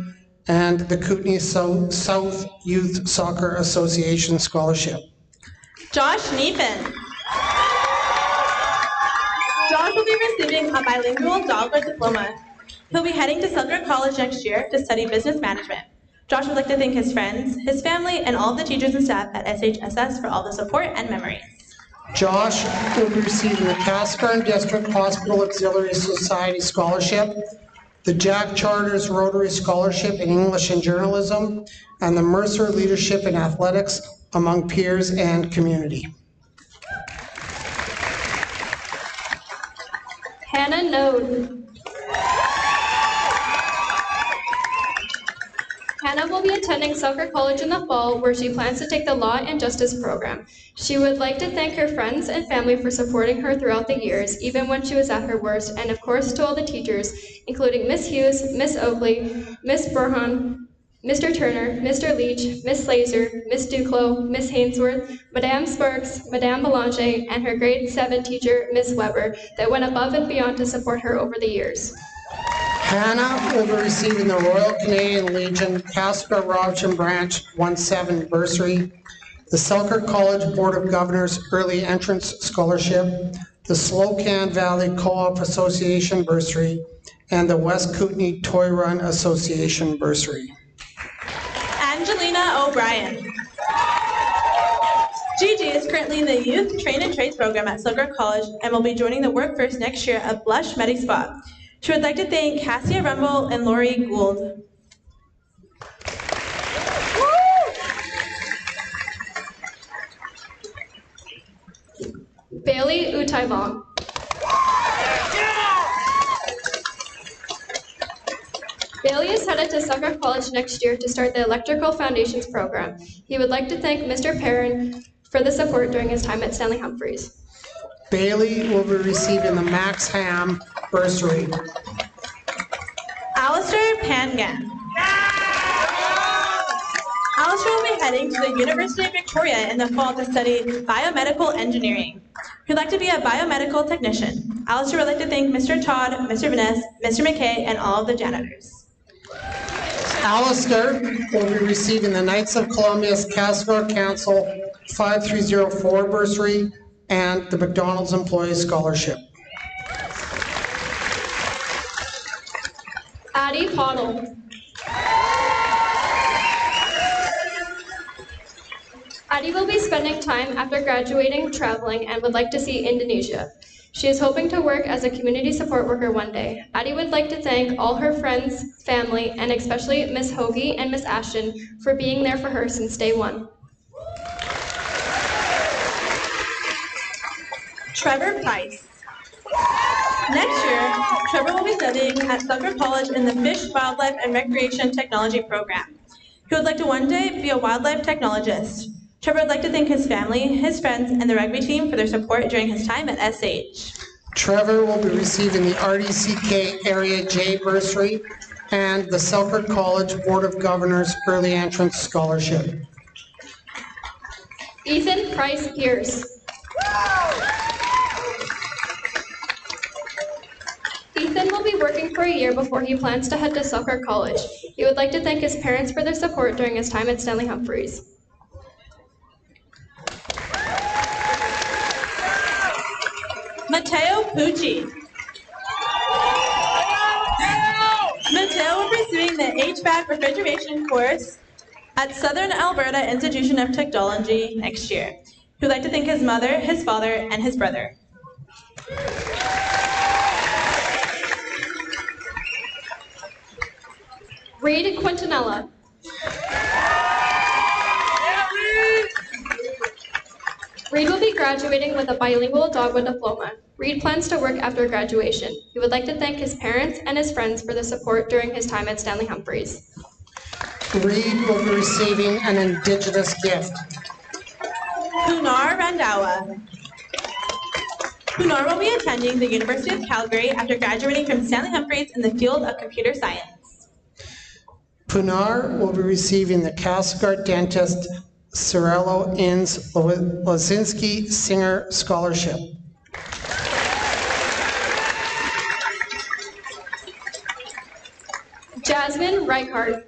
and the Kootenay South Youth Soccer Association Scholarship. Josh Neefan. Josh will be receiving a bilingual dogwood diploma. He'll be heading to Selkirk College next year to study business management. Josh would like to thank his friends, his family, and all the teachers and staff at SHSS for all the support and memories. Josh will be receiving the Cascarn District Hospital Auxiliary Society Scholarship, the Jack Charters Rotary Scholarship in English and Journalism, and the Mercer Leadership in Athletics among peers and community. Hannah Node. Hannah will be attending Selkirk College in the fall, where she plans to take the Law and Justice program. She would like to thank her friends and family for supporting her throughout the years, even when she was at her worst, and of course to all the teachers, including Miss Hughes, Miss Oakley, Miss Burhan, Mr. Turner, Mr. Leach, Miss Laser, Miss Duclos, Miss Hainsworth, Madame Sparks, Madame Belanger, and her grade 7 teacher, Miss Weber, that went above and beyond to support her over the years. Hannah will be receiving the Royal Canadian Legion Casper Robson Branch 17 Bursary, the Selkirk College Board of Governors Early Entrance Scholarship, the Slocan Valley Co-op Association Bursary, and the West Kootenay Toy Run Association Bursary. Angelina O'Brien. Gigi is currently in the Youth Train and Trades program at Selkirk College and will be joining the workforce next year at Blush Medispa. She would like to thank Cassia Rumble and Lori Gould. Bailey Utaivong. Bailey is headed to Sucker College next year to start the Electrical Foundations program. He would like to thank Mr. Perrin for the support during his time at Stanley Humphreys. Bailey will be receiving the Max Ham bursary. Alistair Pangan. Alistair will be heading to the University of Victoria in the fall to study biomedical engineering. He'd like to be a biomedical technician. Alistair would like to thank Mr. Todd, Mr. Vaness, Mr. McKay, and all of the janitors. Alistair will be receiving the Knights of Columbia's Castlegar Council 5304 bursary and the McDonald's Employee Scholarship. Addie Pottle. Addie will be spending time after graduating traveling and would like to see Indonesia. She is hoping to work as a community support worker one day. Addie would like to thank all her friends, family, and especially Miss Hoagie and Miss Ashton for being there for her since day one. Trevor Price. Next year, Trevor will be studying at Sucker College in the Fish, Wildlife, and Recreation Technology program. He would like to one day be a wildlife technologist. Trevor would like to thank his family, his friends, and the rugby team for their support during his time at SH. Trevor will be receiving the RDCK Area J bursary and the Selkirk College Board of Governors Early Entrance Scholarship. Ethan Price Pierce. Ethan will be working for a year before he plans to head to Selkirk College. He would like to thank his parents for their support during his time at Stanley Humphreys. Mateo Pucci. Mateo will be pursuing the HVAC refrigeration course at Southern Alberta Institution of Technology next year. He would like to thank his mother, his father, and his brother. Reed Quintanilla. Reed will be graduating with a bilingual dogwood diploma. Reed plans to work after graduation. He would like to thank his parents and his friends for the support during his time at Stanley Humphreys. Reed will be receiving an Indigenous gift. Punar Randawa. Punar will be attending the University of Calgary after graduating from Stanley Humphreys in the field of computer science. Punar will be receiving the Castlegar Dentist Cirello Inns Lozinski Singer Scholarship. Jasmine Reichart.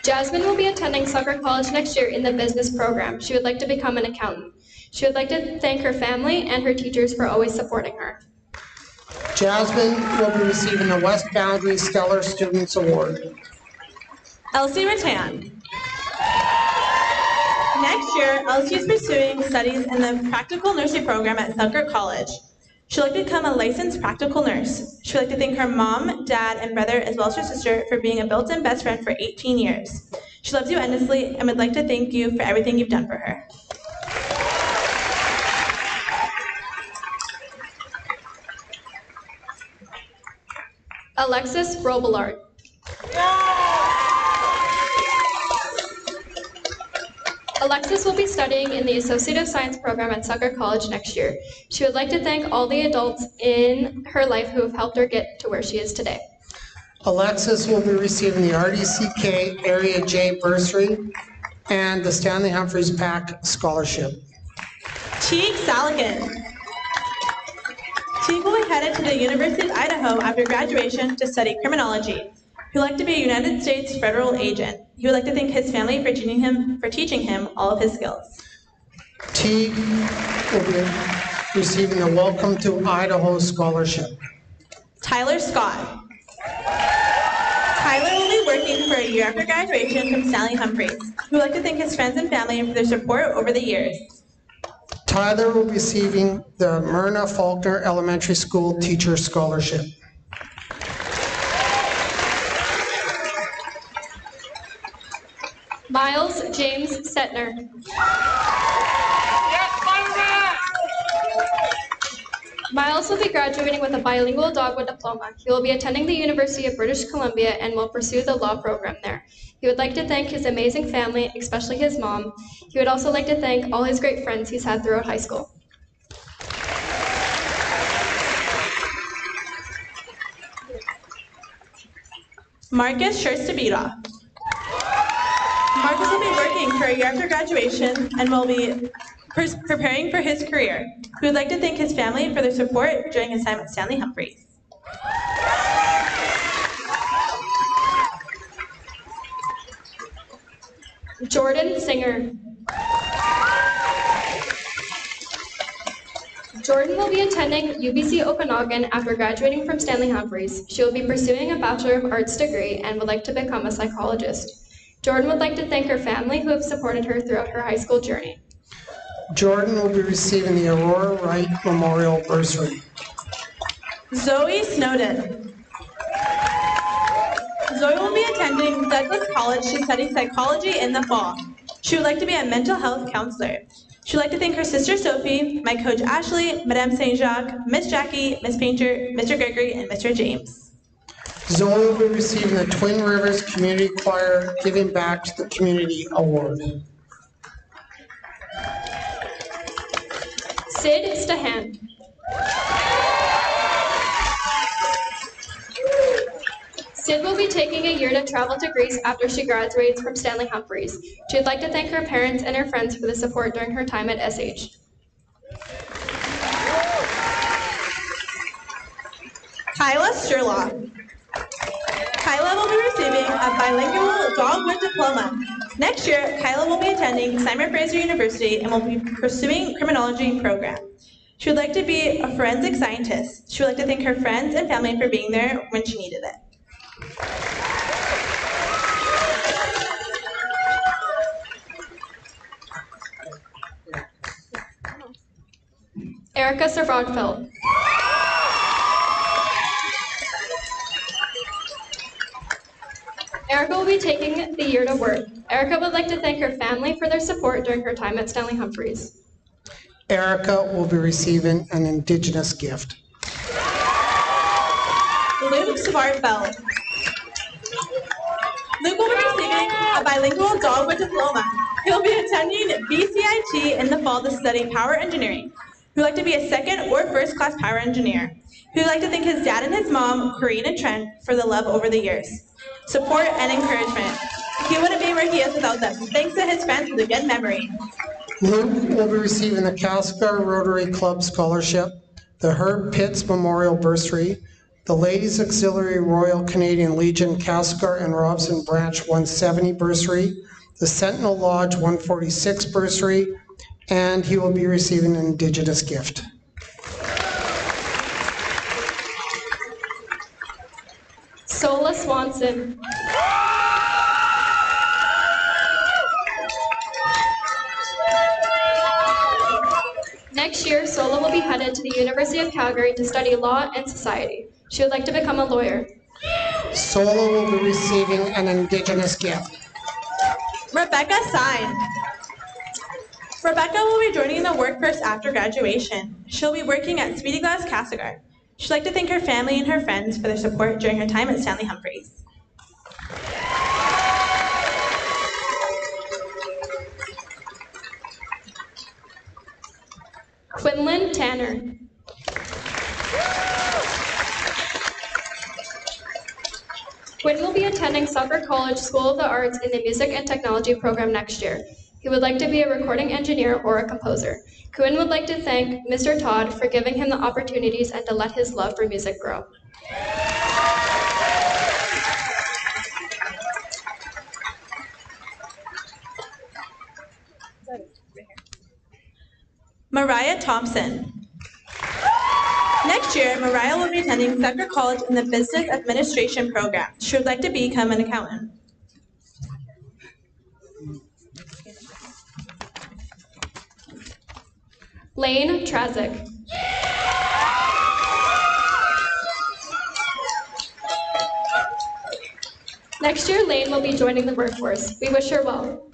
Jasmine will be attending Sucker College next year in the business program. She would like to become an accountant. She would like to thank her family and her teachers for always supporting her. Jasmine will be receiving the West Boundary Stellar Students Award. Elsie Rattan. Next year, Elsie is pursuing studies in the practical nursing program at Selkirk College. She'd like to become a licensed practical nurse. She'd like to thank her mom, dad, and brother, as well as her sister, for being a built-in best friend for 18 years. She loves you endlessly and would like to thank you for everything you've done for her. Alexis Robillard. Alexis will be studying in the Associate of Science program at Sucker College next year. She would like to thank all the adults in her life who have helped her get to where she is today. Alexis will be receiving the RDCK Area J bursary and the Stanley Humphreys PAC Scholarship. Teague Salakin. Teague will be headed to the University of Idaho after graduation to study criminology. He would like to be a United States federal agent. He would like to thank his family for teaching him all of his skills. Teague will be receiving the Welcome to Idaho Scholarship. Tyler Scott. Tyler will be working for a year after graduation from Stanley Humphreys. He would like to thank his friends and family for their support over the years. Tyler will be receiving the Myrna Faulkner Elementary School Teacher Scholarship. Miles James Setner. Miles will be graduating with a bilingual dogwood diploma. He will be attending the University of British Columbia and will pursue the law program there. He would like to thank his amazing family, especially his mom. He would also like to thank all his great friends he's had throughout high school. Marcus Schurstabira. Marcus will be working for a year after graduation and will be preparing for his career. We would like to thank his family for their support during his time at Stanley Humphreys. Jordan Singer. Jordan will be attending UBC Okanagan after graduating from Stanley Humphreys. She will be pursuing a Bachelor of Arts degree and would like to become a psychologist. Jordan would like to thank her family who have supported her throughout her high school journey. Jordan will be receiving the Aurora Wright Memorial Bursary. Zoe Snowden. Zoe will be attending Douglas College to study psychology in the fall. She would like to be a mental health counselor. She would like to thank her sister Sophie, my coach Ashley, Madame St. Jacques, Miss Jackie, Miss Painter, Mr. Gregory, and Mr. James. Zoe will be receiving the Twin Rivers Community Choir Giving Back to the Community Award. Sid Stahan. Sid will be taking a year to travel to Greece after she graduates from Stanley Humphreys. She would like to thank her parents and her friends for the support during her time at SH. Kyla Sherlock. Kyla will be receiving a bilingual dogwood diploma. Next year, Kyla will be attending Simon Fraser University and will be pursuing criminology program. She would like to be a forensic scientist. She would like to thank her friends and family for being there when she needed it. Erica Servodfeld. Erica will be taking the year to work. Erica would like to thank her family for their support during her time at Stanley Humphreys. Erica will be receiving an Indigenous gift. Luke Svartfeld. Luke will be receiving a bilingual dogwood diploma. He'll be attending BCIT in the fall to study power engineering. He would like to be a second or first class power engineer. He would like to thank his dad and his mom, Corrine and Trent, for the love over the years, support and encouragement. He wouldn't be where he is without them. Thanks to his friends with a good memory. Luke will be receiving the Castlegar Rotary Club Scholarship, the Herb Pitts Memorial Bursary, the Ladies Auxiliary Royal Canadian Legion Castlegar and Robson Branch 170 Bursary, the Sentinel Lodge 146 Bursary, and he will be receiving an Indigenous gift. Sola Swanson. Next year, Sola will be headed to the University of Calgary to study law and society. She would like to become a lawyer. Sola will be receiving an Indigenous gift. Rebecca Sine. Rebecca will be joining the workforce after graduation. She'll be working at Speedy Glass Castlegar. She'd like to thank her family and her friends for their support during her time at Stanley Humphreys. Quinlan Tanner. Quinn will be attending Suffolk College School of the Arts in the Music and Technology program next year. He would like to be a recording engineer or a composer. Quinn would like to thank Mr. Todd for giving him the opportunities and to let his love for music grow. Mariah Thompson. Next year, Mariah will be attending Suffolk College in the Business Administration program. She would like to become an accountant. Lane Trazik. Next year, Lane will be joining the workforce. We wish her well.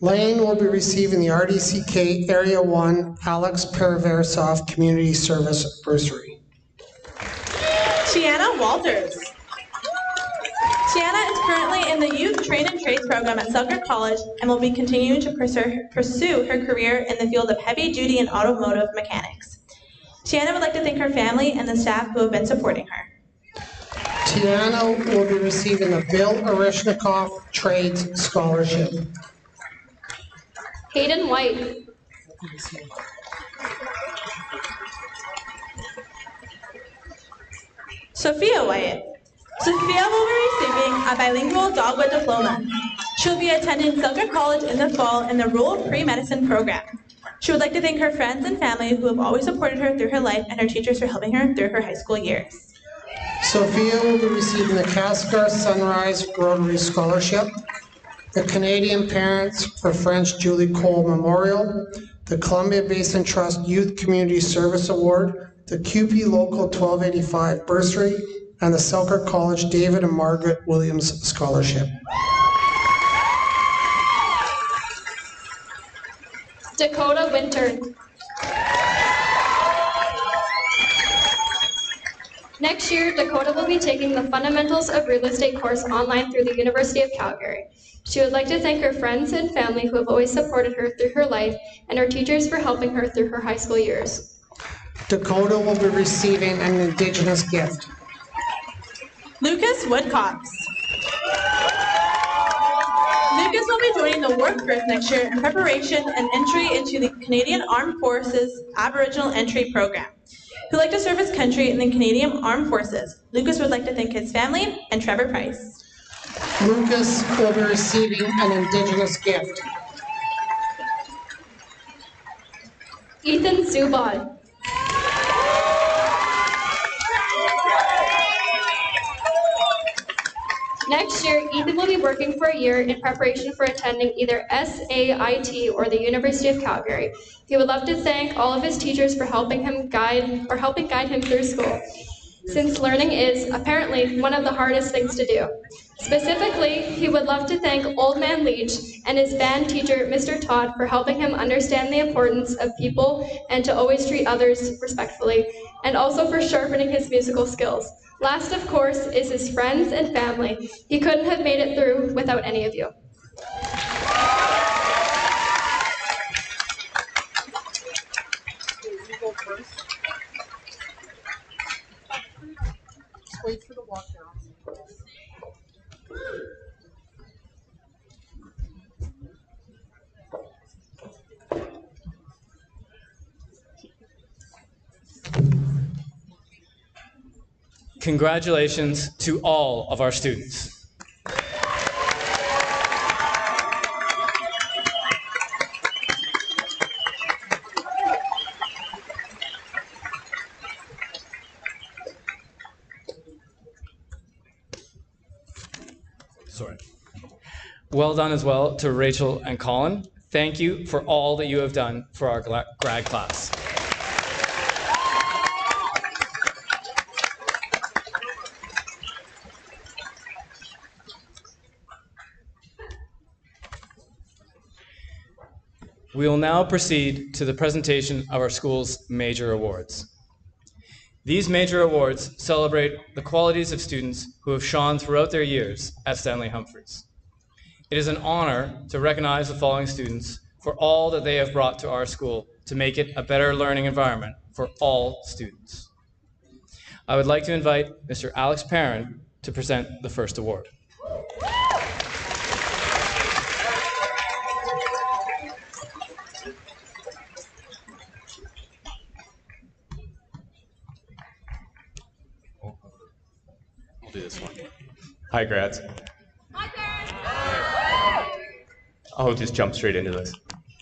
Lane will be receiving the RDCK Area 1 Alex Paraversov Community Service Bursary. Tiana Walters. Tiana is currently in the Youth Train and Trades program at Selkirk College and will be continuing to pursue her career in the field of heavy-duty and automotive mechanics. Tiana would like to thank her family and the staff who have been supporting her. Tiana will be receiving the Bill Orishnikov Trades Scholarship. Hayden White. Sophia Wyatt. Sophia will be receiving a bilingual dogwood diploma. She'll be attending Selkirk College in the fall in the Rural Pre-Medicine program. She would like to thank her friends and family who have always supported her through her life and her teachers for helping her through her high school years. Sophia will be receiving the Cascar Sunrise Rotary Scholarship, the Canadian Parents for French Julie Cole Memorial, the Columbia Basin Trust Youth Community Service Award, the QP Local 1285 Bursary, and the Selkirk College David and Margaret Williams Scholarship. Dakota Winter. Next year, Dakota will be taking the Fundamentals of Real Estate course online through the University of Calgary. She would like to thank her friends and family who have always supported her through her life and her teachers for helping her through her high school years. Dakota will be receiving an Indigenous gift. Lucas Woodcox. Lucas will be joining the work group next year in preparation and entry into the Canadian Armed Forces Aboriginal Entry Program. He would like to serve his country in the Canadian Armed Forces. Lucas would like to thank his family and Trevor Price. Lucas will be receiving an Indigenous gift. Ethan Zubod. Next year, Ethan will be working for a year in preparation for attending either SAIT or the University of Calgary. He would love to thank all of his teachers for helping guide him through school, since learning is apparently one of the hardest things to do. Specifically, he would love to thank Old Man Leach and his band teacher, Mr. Todd, for helping him understand the importance of people and to always treat others respectfully, and also for sharpening his musical skills. Last, of course, is his friends and family. He couldn't have made it through without any of you. Wait for the walk down. Congratulations to all of our students. Sorry. Well done as well to Rachel and Colin. Thank you for all that you have done for our grad class. We will now proceed to the presentation of our school's major awards. These major awards celebrate the qualities of students who have shone throughout their years at Stanley Humphreys. It is an honor to recognize the following students for all that they have brought to our school to make it a better learning environment for all students. I would like to invite Mr. Alex Perrin to present the first award. Do this one. Hi, grads. Hi, I'll just jump straight into this.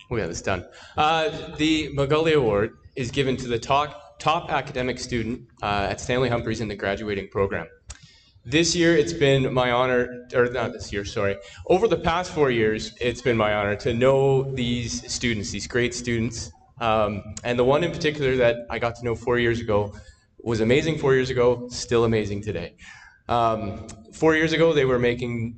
We got this done. The Magali Award is given to the top academic student at Stanley Humphreys in the graduating program. This year, it's been my honor, or not this year, sorry. Over the past 4 years, it's been my honor to know these students, these great students. And the one in particular that I got to know 4 years ago was amazing 4 years ago, still amazing today. 4 years ago, they were making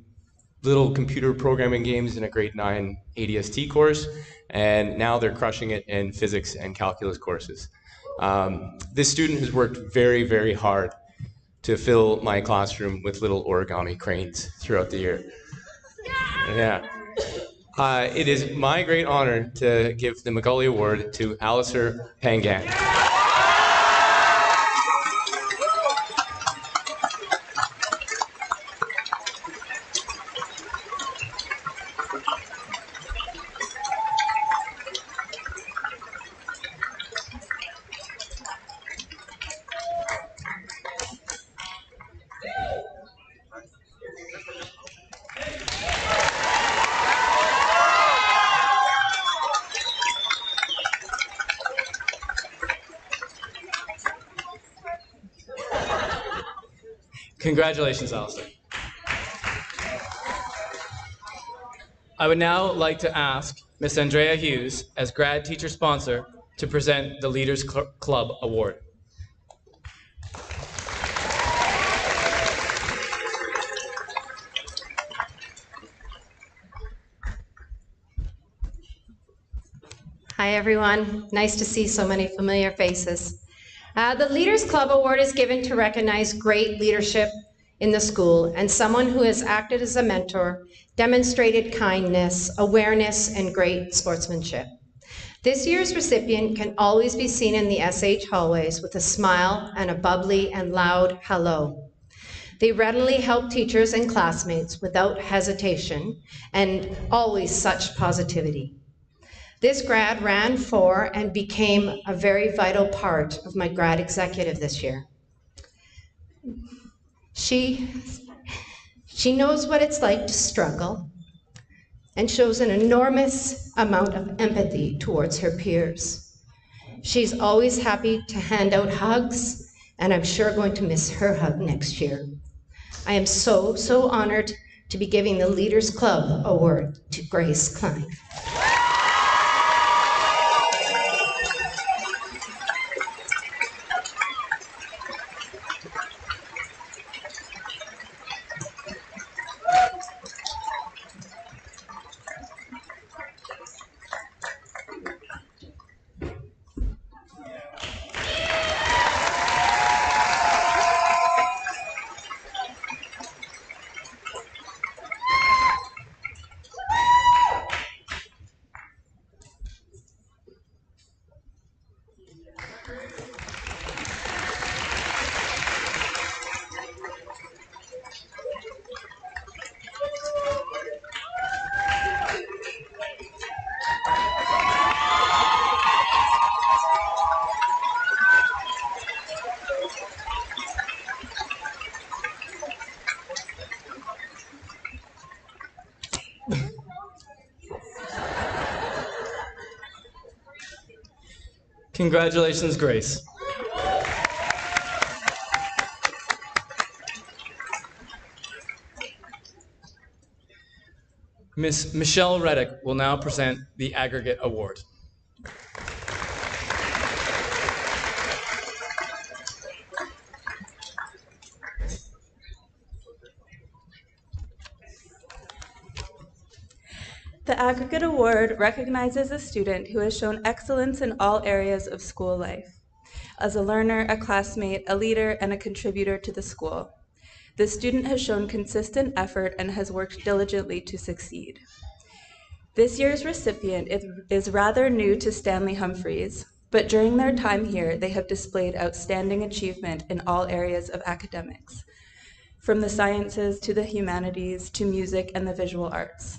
little computer programming games in a grade 9 ADST course, and now they're crushing it in physics and calculus courses. This student has worked very, very hard to fill my classroom with little origami cranes throughout the year. Yeah. It is my great honor to give the Macaulay Award to Alistair Pangan. Congratulations, Alistair. I would now like to ask Ms. Andrea Hughes, as grad teacher sponsor, to present the Leaders Club Award. Hi, everyone. Nice to see so many familiar faces. The Leaders Club Award is given to recognize great leadership in the school and someone who has acted as a mentor, demonstrated kindness, awareness, and great sportsmanship. This year's recipient can always be seen in the SH hallways with a smile and a bubbly and loud hello. They readily help teachers and classmates without hesitation and always such positivity. This grad ran for and became a very vital part of my grad executive this year. She knows what it's like to struggle and shows an enormous amount of empathy towards her peers. She's always happy to hand out hugs, and I'm sure going to miss her hug next year. I am so, so honored to be giving the Leaders Club Award to Grace Klein. Congratulations, Grace. Ms. Michelle Reddick will now present the Aggregate Award. The Aggregate Award recognizes a student who has shown excellence in all areas of school life. As a learner, a classmate, a leader, and a contributor to the school. The student has shown consistent effort and has worked diligently to succeed. This year's recipient is rather new to Stanley Humphreys, but during their time here, they have displayed outstanding achievement in all areas of academics, from the sciences to the humanities to music and the visual arts.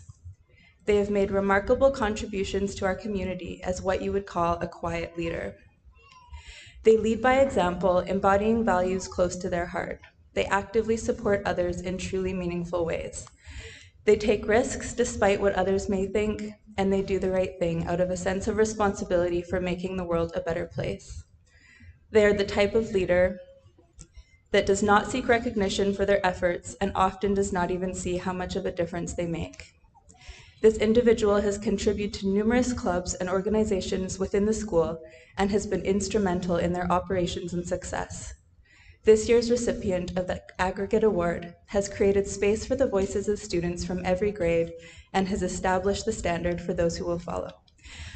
They have made remarkable contributions to our community as what you would call a quiet leader. They lead by example, embodying values close to their heart. They actively support others in truly meaningful ways. They take risks despite what others may think, and they do the right thing out of a sense of responsibility for making the world a better place. They are the type of leader that does not seek recognition for their efforts and often does not even see how much of a difference they make. This individual has contributed to numerous clubs and organizations within the school and has been instrumental in their operations and success. This year's recipient of the Aggregate Award has created space for the voices of students from every grade and has established the standard for those who will follow.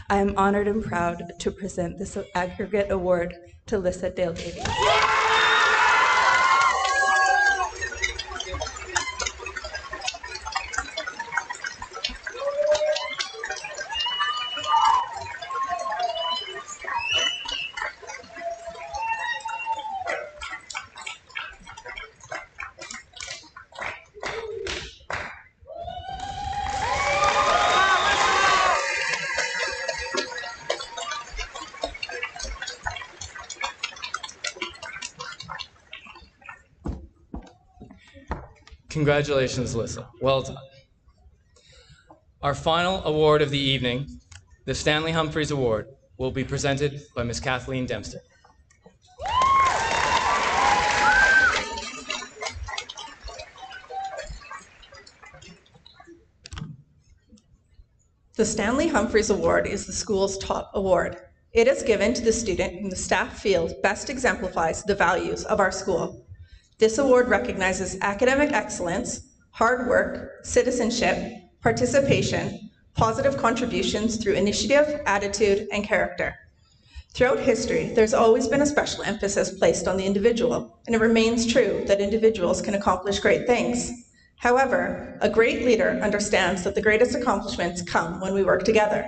I am honored and proud to present this Aggregate Award to Lissa Dale Davies. Congratulations, Lissa. Well done. Our final award of the evening, the Stanley Humphreys Award, will be presented by Ms. Kathleen Dempster. The Stanley Humphreys Award is the school's top award. It is given to the student whom the staff feels best exemplifies the values of our school. This award recognizes academic excellence, hard work, citizenship, participation, positive contributions through initiative, attitude, and character. Throughout history, there's always been a special emphasis placed on the individual, and it remains true that individuals can accomplish great things. However, a great leader understands that the greatest accomplishments come when we work together.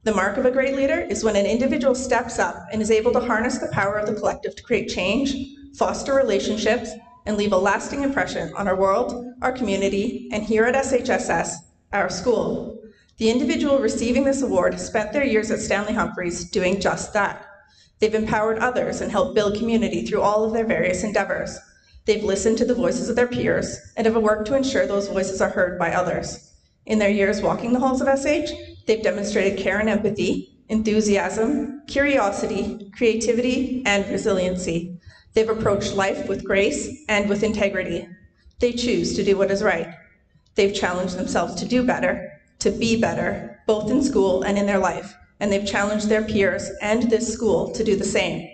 The mark of a great leader is when an individual steps up and is able to harness the power of the collective to create change, foster relationships, and leave a lasting impression on our world, our community, and here at SHSS, our school. The individual receiving this award spent their years at Stanley Humphreys doing just that. They've empowered others and helped build community through all of their various endeavors. They've listened to the voices of their peers and have worked to ensure those voices are heard by others. In their years walking the halls of SH, they've demonstrated care and empathy, enthusiasm, curiosity, creativity, and resiliency. They've approached life with grace and with integrity. They choose to do what is right. They've challenged themselves to do better, to be better, both in school and in their life, and they've challenged their peers and this school to do the same.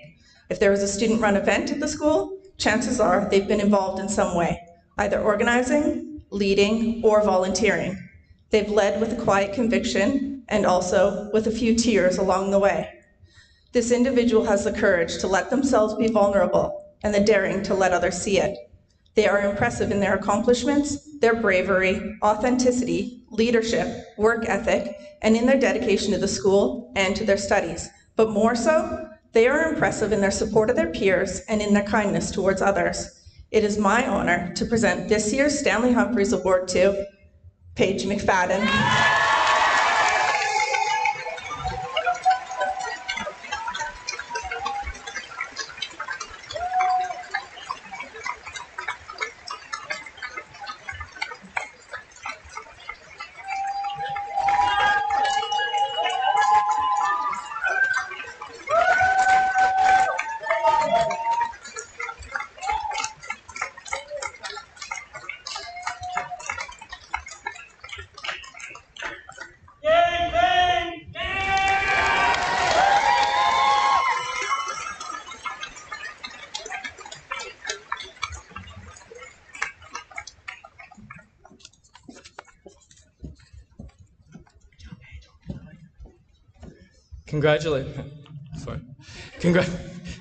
If there was a student-run event at the school, chances are they've been involved in some way, either organizing, leading, or volunteering. They've led with a quiet conviction and also with a few tears along the way. This individual has the courage to let themselves be vulnerable and the daring to let others see it. They are impressive in their accomplishments, their bravery, authenticity, leadership, work ethic, and in their dedication to the school and to their studies. But more so, they are impressive in their support of their peers and in their kindness towards others. It is my honor to present this year's Stanley Humphreys Award to Paige McFadden.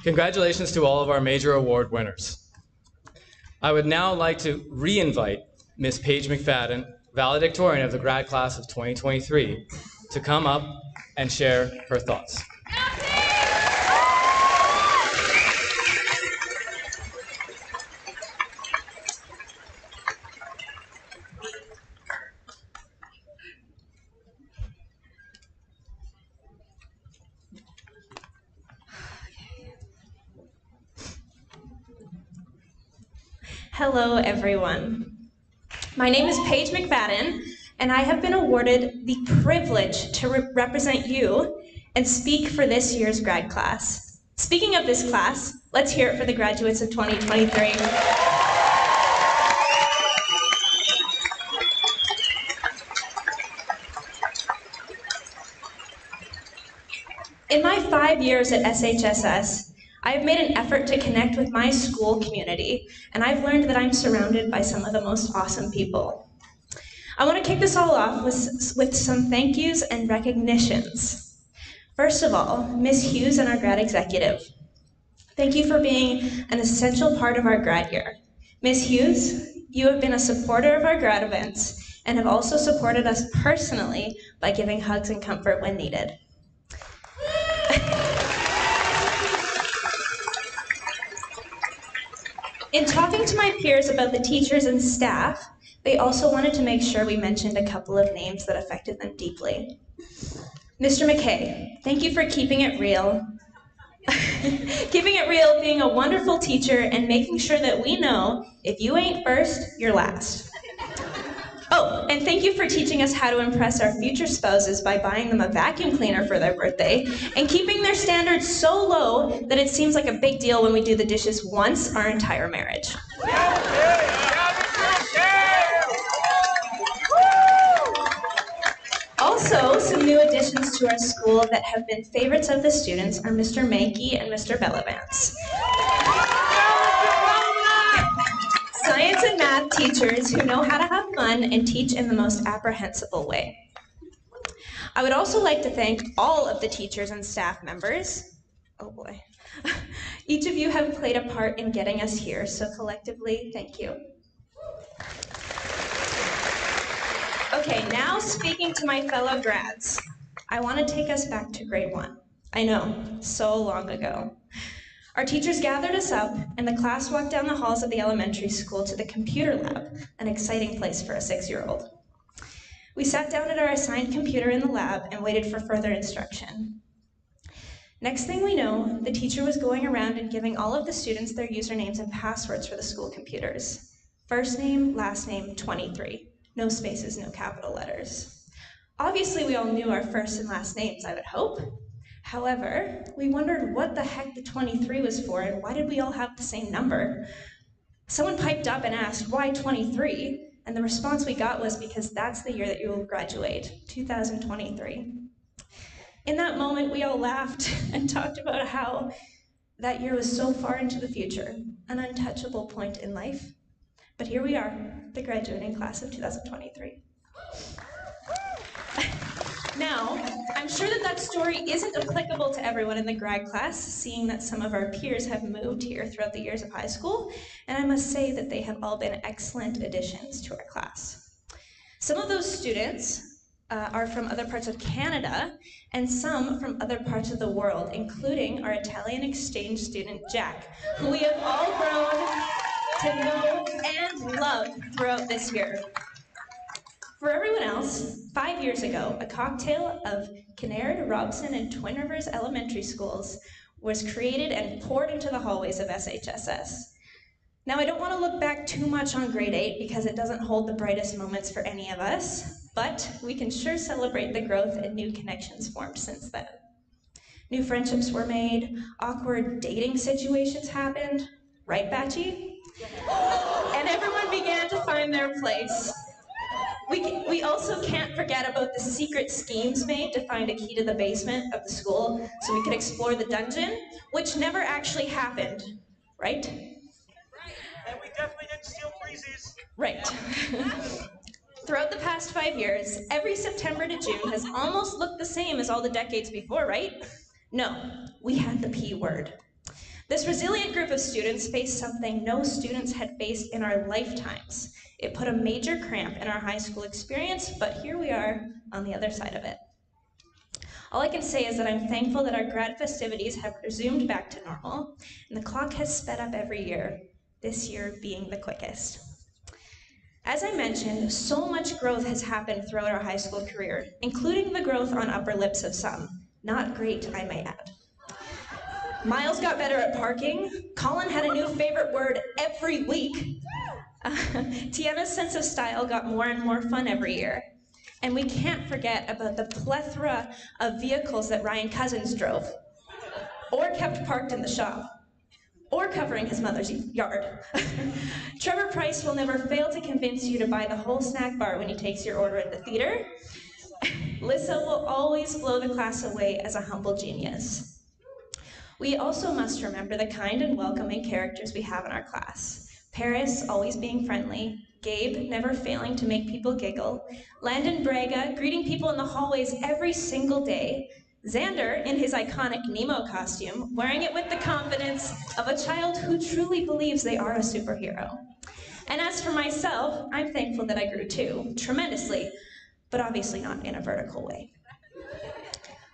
Congratulations to all of our major award winners. I would now like to re-invite Ms. Paige McFadden, valedictorian of the grad class of 2023, to come up and share her thoughts. Hello, everyone. My name is Paige McFadden, and I have been awarded the privilege to represent you and speak for this year's grad class. Speaking of this class, let's hear it for the graduates of 2023. In my 5 years at SHSS, I have made an effort to connect with my school community, and I've learned that I'm surrounded by some of the most awesome people. I want to kick this all off with some thank yous and recognitions. First of all, Ms. Hughes and our grad executive. Thank you for being an essential part of our grad year. Ms. Hughes, you have been a supporter of our grad events and have also supported us personally by giving hugs and comfort when needed. In talking to my peers about the teachers and staff, they also wanted to make sure we mentioned a couple of names that affected them deeply. Mr. McKay, thank you for keeping it real. Keeping it real, being a wonderful teacher, and making sure that we know if you ain't first, you're last. Oh, and thank you for teaching us how to impress our future spouses by buying them a vacuum cleaner for their birthday and keeping their standards so low that it seems like a big deal when we do the dishes once our entire marriage. Also, some new additions to our school that have been favorites of the students are Mr. Mankey and Mr. Bellavance. Science and math teachers who know how to have fun and teach in the most apprehensible way. I would also like to thank all of the teachers and staff members. Oh boy. Each of you have played a part in getting us here, so collectively, thank you. Okay, now speaking to my fellow grads, I want to take us back to grade 1. I know, so long ago. Our teachers gathered us up, and the class walked down the halls of the elementary school to the computer lab, an exciting place for a 6-year-old. We sat down at our assigned computer in the lab and waited for further instruction. Next thing we know, the teacher was going around and giving all of the students their usernames and passwords for the school computers. First name, last name, 23. No spaces, no capital letters. Obviously, we all knew our first and last names, I would hope. However, we wondered what the heck the 23 was for and why did we all have the same number? Someone piped up and asked, why 23? And the response we got was, because that's the year that you will graduate, 2023. In that moment, we all laughed and talked about how that year was so far into the future, an untouchable point in life. But here we are, the graduating class of 2023. Now, I'm sure that story isn't applicable to everyone in the grad class, seeing that some of our peers have moved here throughout the years of high school, and I must say that they have all been excellent additions to our class. Some of those students are from other parts of Canada, and some from other parts of the world, including our Italian exchange student, Jack, who we have all grown to know and love throughout this year. For everyone else, 5 years ago, a cocktail of Kinnaird, Robson, and Twin Rivers elementary schools was created and poured into the hallways of SHSS. Now, I don't want to look back too much on grade 8 because it doesn't hold the brightest moments for any of us, but we can sure celebrate the growth and new connections formed since then. New friendships were made, awkward dating situations happened, right, Batchy? And everyone began to find their place. We also can't forget about the secret schemes made to find a key to the basement of the school so we could explore the dungeon, which never actually happened, right? And we definitely didn't steal freezies. Right. Throughout the past 5 years, every September to June has almost looked the same as all the decades before, right? No, we had the P word. This resilient group of students faced something no students had faced in our lifetimes. It put a major cramp in our high school experience, but here we are on the other side of it. All I can say is that I'm thankful that our grad festivities have resumed back to normal, and the clock has sped up every year, this year being the quickest. As I mentioned, so much growth has happened throughout our high school career, including the growth on upper lips of some. Not great, I may add. Miles got better at parking. Colin had a new favorite word every week. Tiana's sense of style got more and more fun every year. And we can't forget about the plethora of vehicles that Ryan Cousins drove, or kept parked in the shop, or covering his mother's yard. Trevor Price will never fail to convince you to buy the whole snack bar when he takes your order at the theater. Lissa will always blow the class away as a humble genius. We also must remember the kind and welcoming characters we have in our class. Paris, always being friendly. Gabe, never failing to make people giggle. Landon Braga, greeting people in the hallways every single day. Xander, in his iconic Nemo costume, wearing it with the confidence of a child who truly believes they are a superhero. And as for myself, I'm thankful that I grew too, tremendously, but obviously not in a vertical way.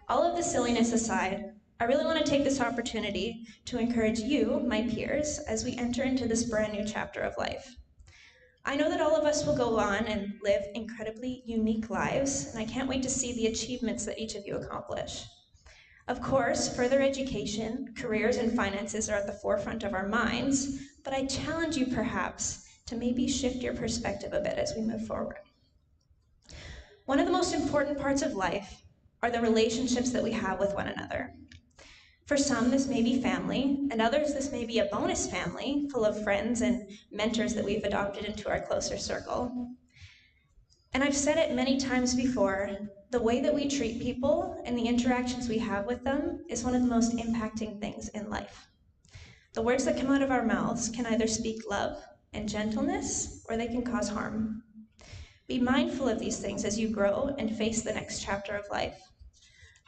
All of the silliness aside, I really want to take this opportunity to encourage you, my peers, as we enter into this brand new chapter of life. I know that all of us will go on and live incredibly unique lives, and I can't wait to see the achievements that each of you accomplish. Of course, further education, careers, and finances are at the forefront of our minds, but I challenge you perhaps to maybe shift your perspective a bit as we move forward. One of the most important parts of life are the relationships that we have with one another. For some, this may be family, and others, this may be a bonus family full of friends and mentors that we've adopted into our closer circle. And I've said it many times before, the way that we treat people and the interactions we have with them is one of the most impacting things in life. The words that come out of our mouths can either speak love and gentleness, or they can cause harm. Be mindful of these things as you grow and face the next chapter of life.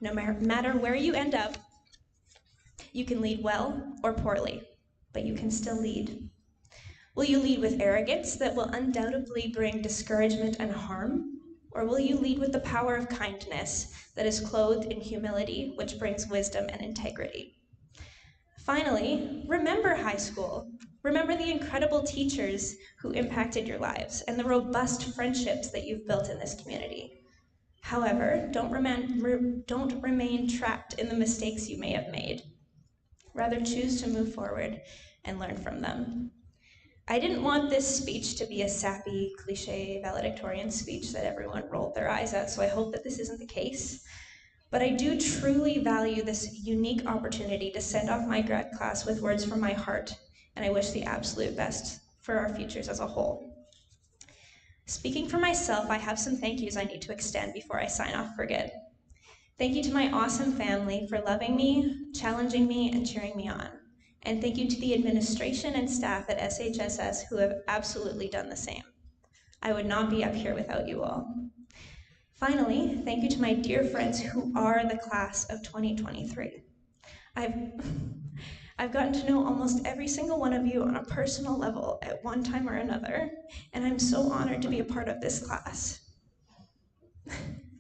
No matter where you end up, you can lead well or poorly, but you can still lead. Will you lead with arrogance that will undoubtedly bring discouragement and harm? Or will you lead with the power of kindness that is clothed in humility, which brings wisdom and integrity? Finally, remember high school. Remember the incredible teachers who impacted your lives and the robust friendships that you've built in this community. However, don't remain trapped in the mistakes you may have made. Rather, choose to move forward and learn from them. I didn't want this speech to be a sappy, cliche valedictorian speech that everyone rolled their eyes at, so I hope that this isn't the case. But I do truly value this unique opportunity to send off my grad class with words from my heart, and I wish the absolute best for our futures as a whole. Speaking for myself, I have some thank yous I need to extend before I sign off for good. Thank you to my awesome family for loving me, challenging me, and cheering me on. And thank you to the administration and staff at SHSS who have absolutely done the same. I would not be up here without you all. Finally, thank you to my dear friends who are the class of 2023. I've gotten to know almost every single one of you on a personal level at one time or another, and I'm so honored to be a part of this class.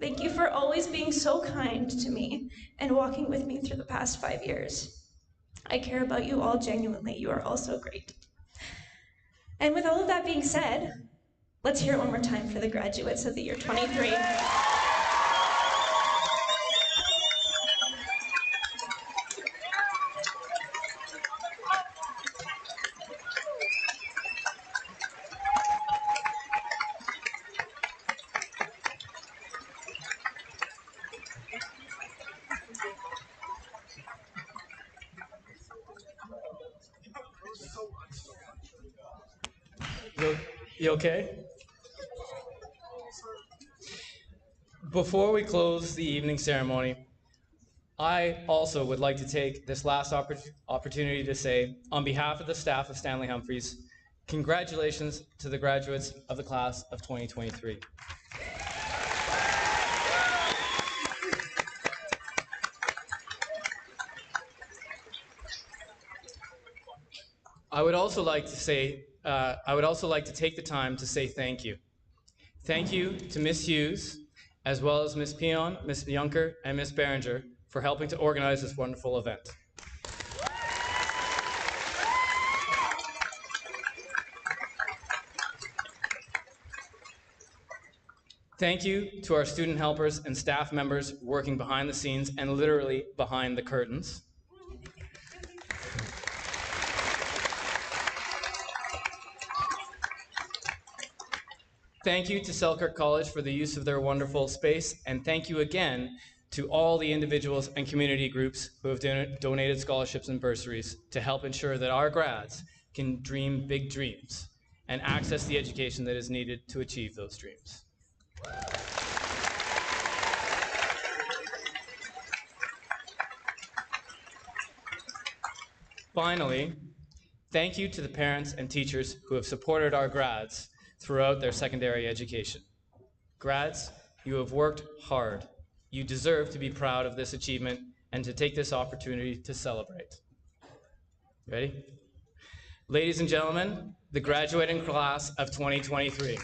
Thank you for always being so kind to me and walking with me through the past 5 years. I care about you all genuinely. You are all so great. And with all of that being said, let's hear it one more time for the graduates of the year 23. You okay? Before we close the evening ceremony, I also would like to take this last opportunity to say, on behalf of the staff of Stanley Humphreys, congratulations to the graduates of the class of 2023. I would also like to take the time to say thank you. Thank you to Ms. Hughes, as well as Ms. Peon, Ms. Juncker, and Ms. Berenger for helping to organize this wonderful event. Thank you to our student helpers and staff members working behind the scenes and literally behind the curtains. Thank you to Selkirk College for the use of their wonderful space, and thank you again to all the individuals and community groups who have donated scholarships and bursaries to help ensure that our grads can dream big dreams and access the education that is needed to achieve those dreams. Finally, thank you to the parents and teachers who have supported our grads throughout their secondary education. Grads, you have worked hard. You deserve to be proud of this achievement and to take this opportunity to celebrate. Ready? Ladies and gentlemen, the graduating class of 2023.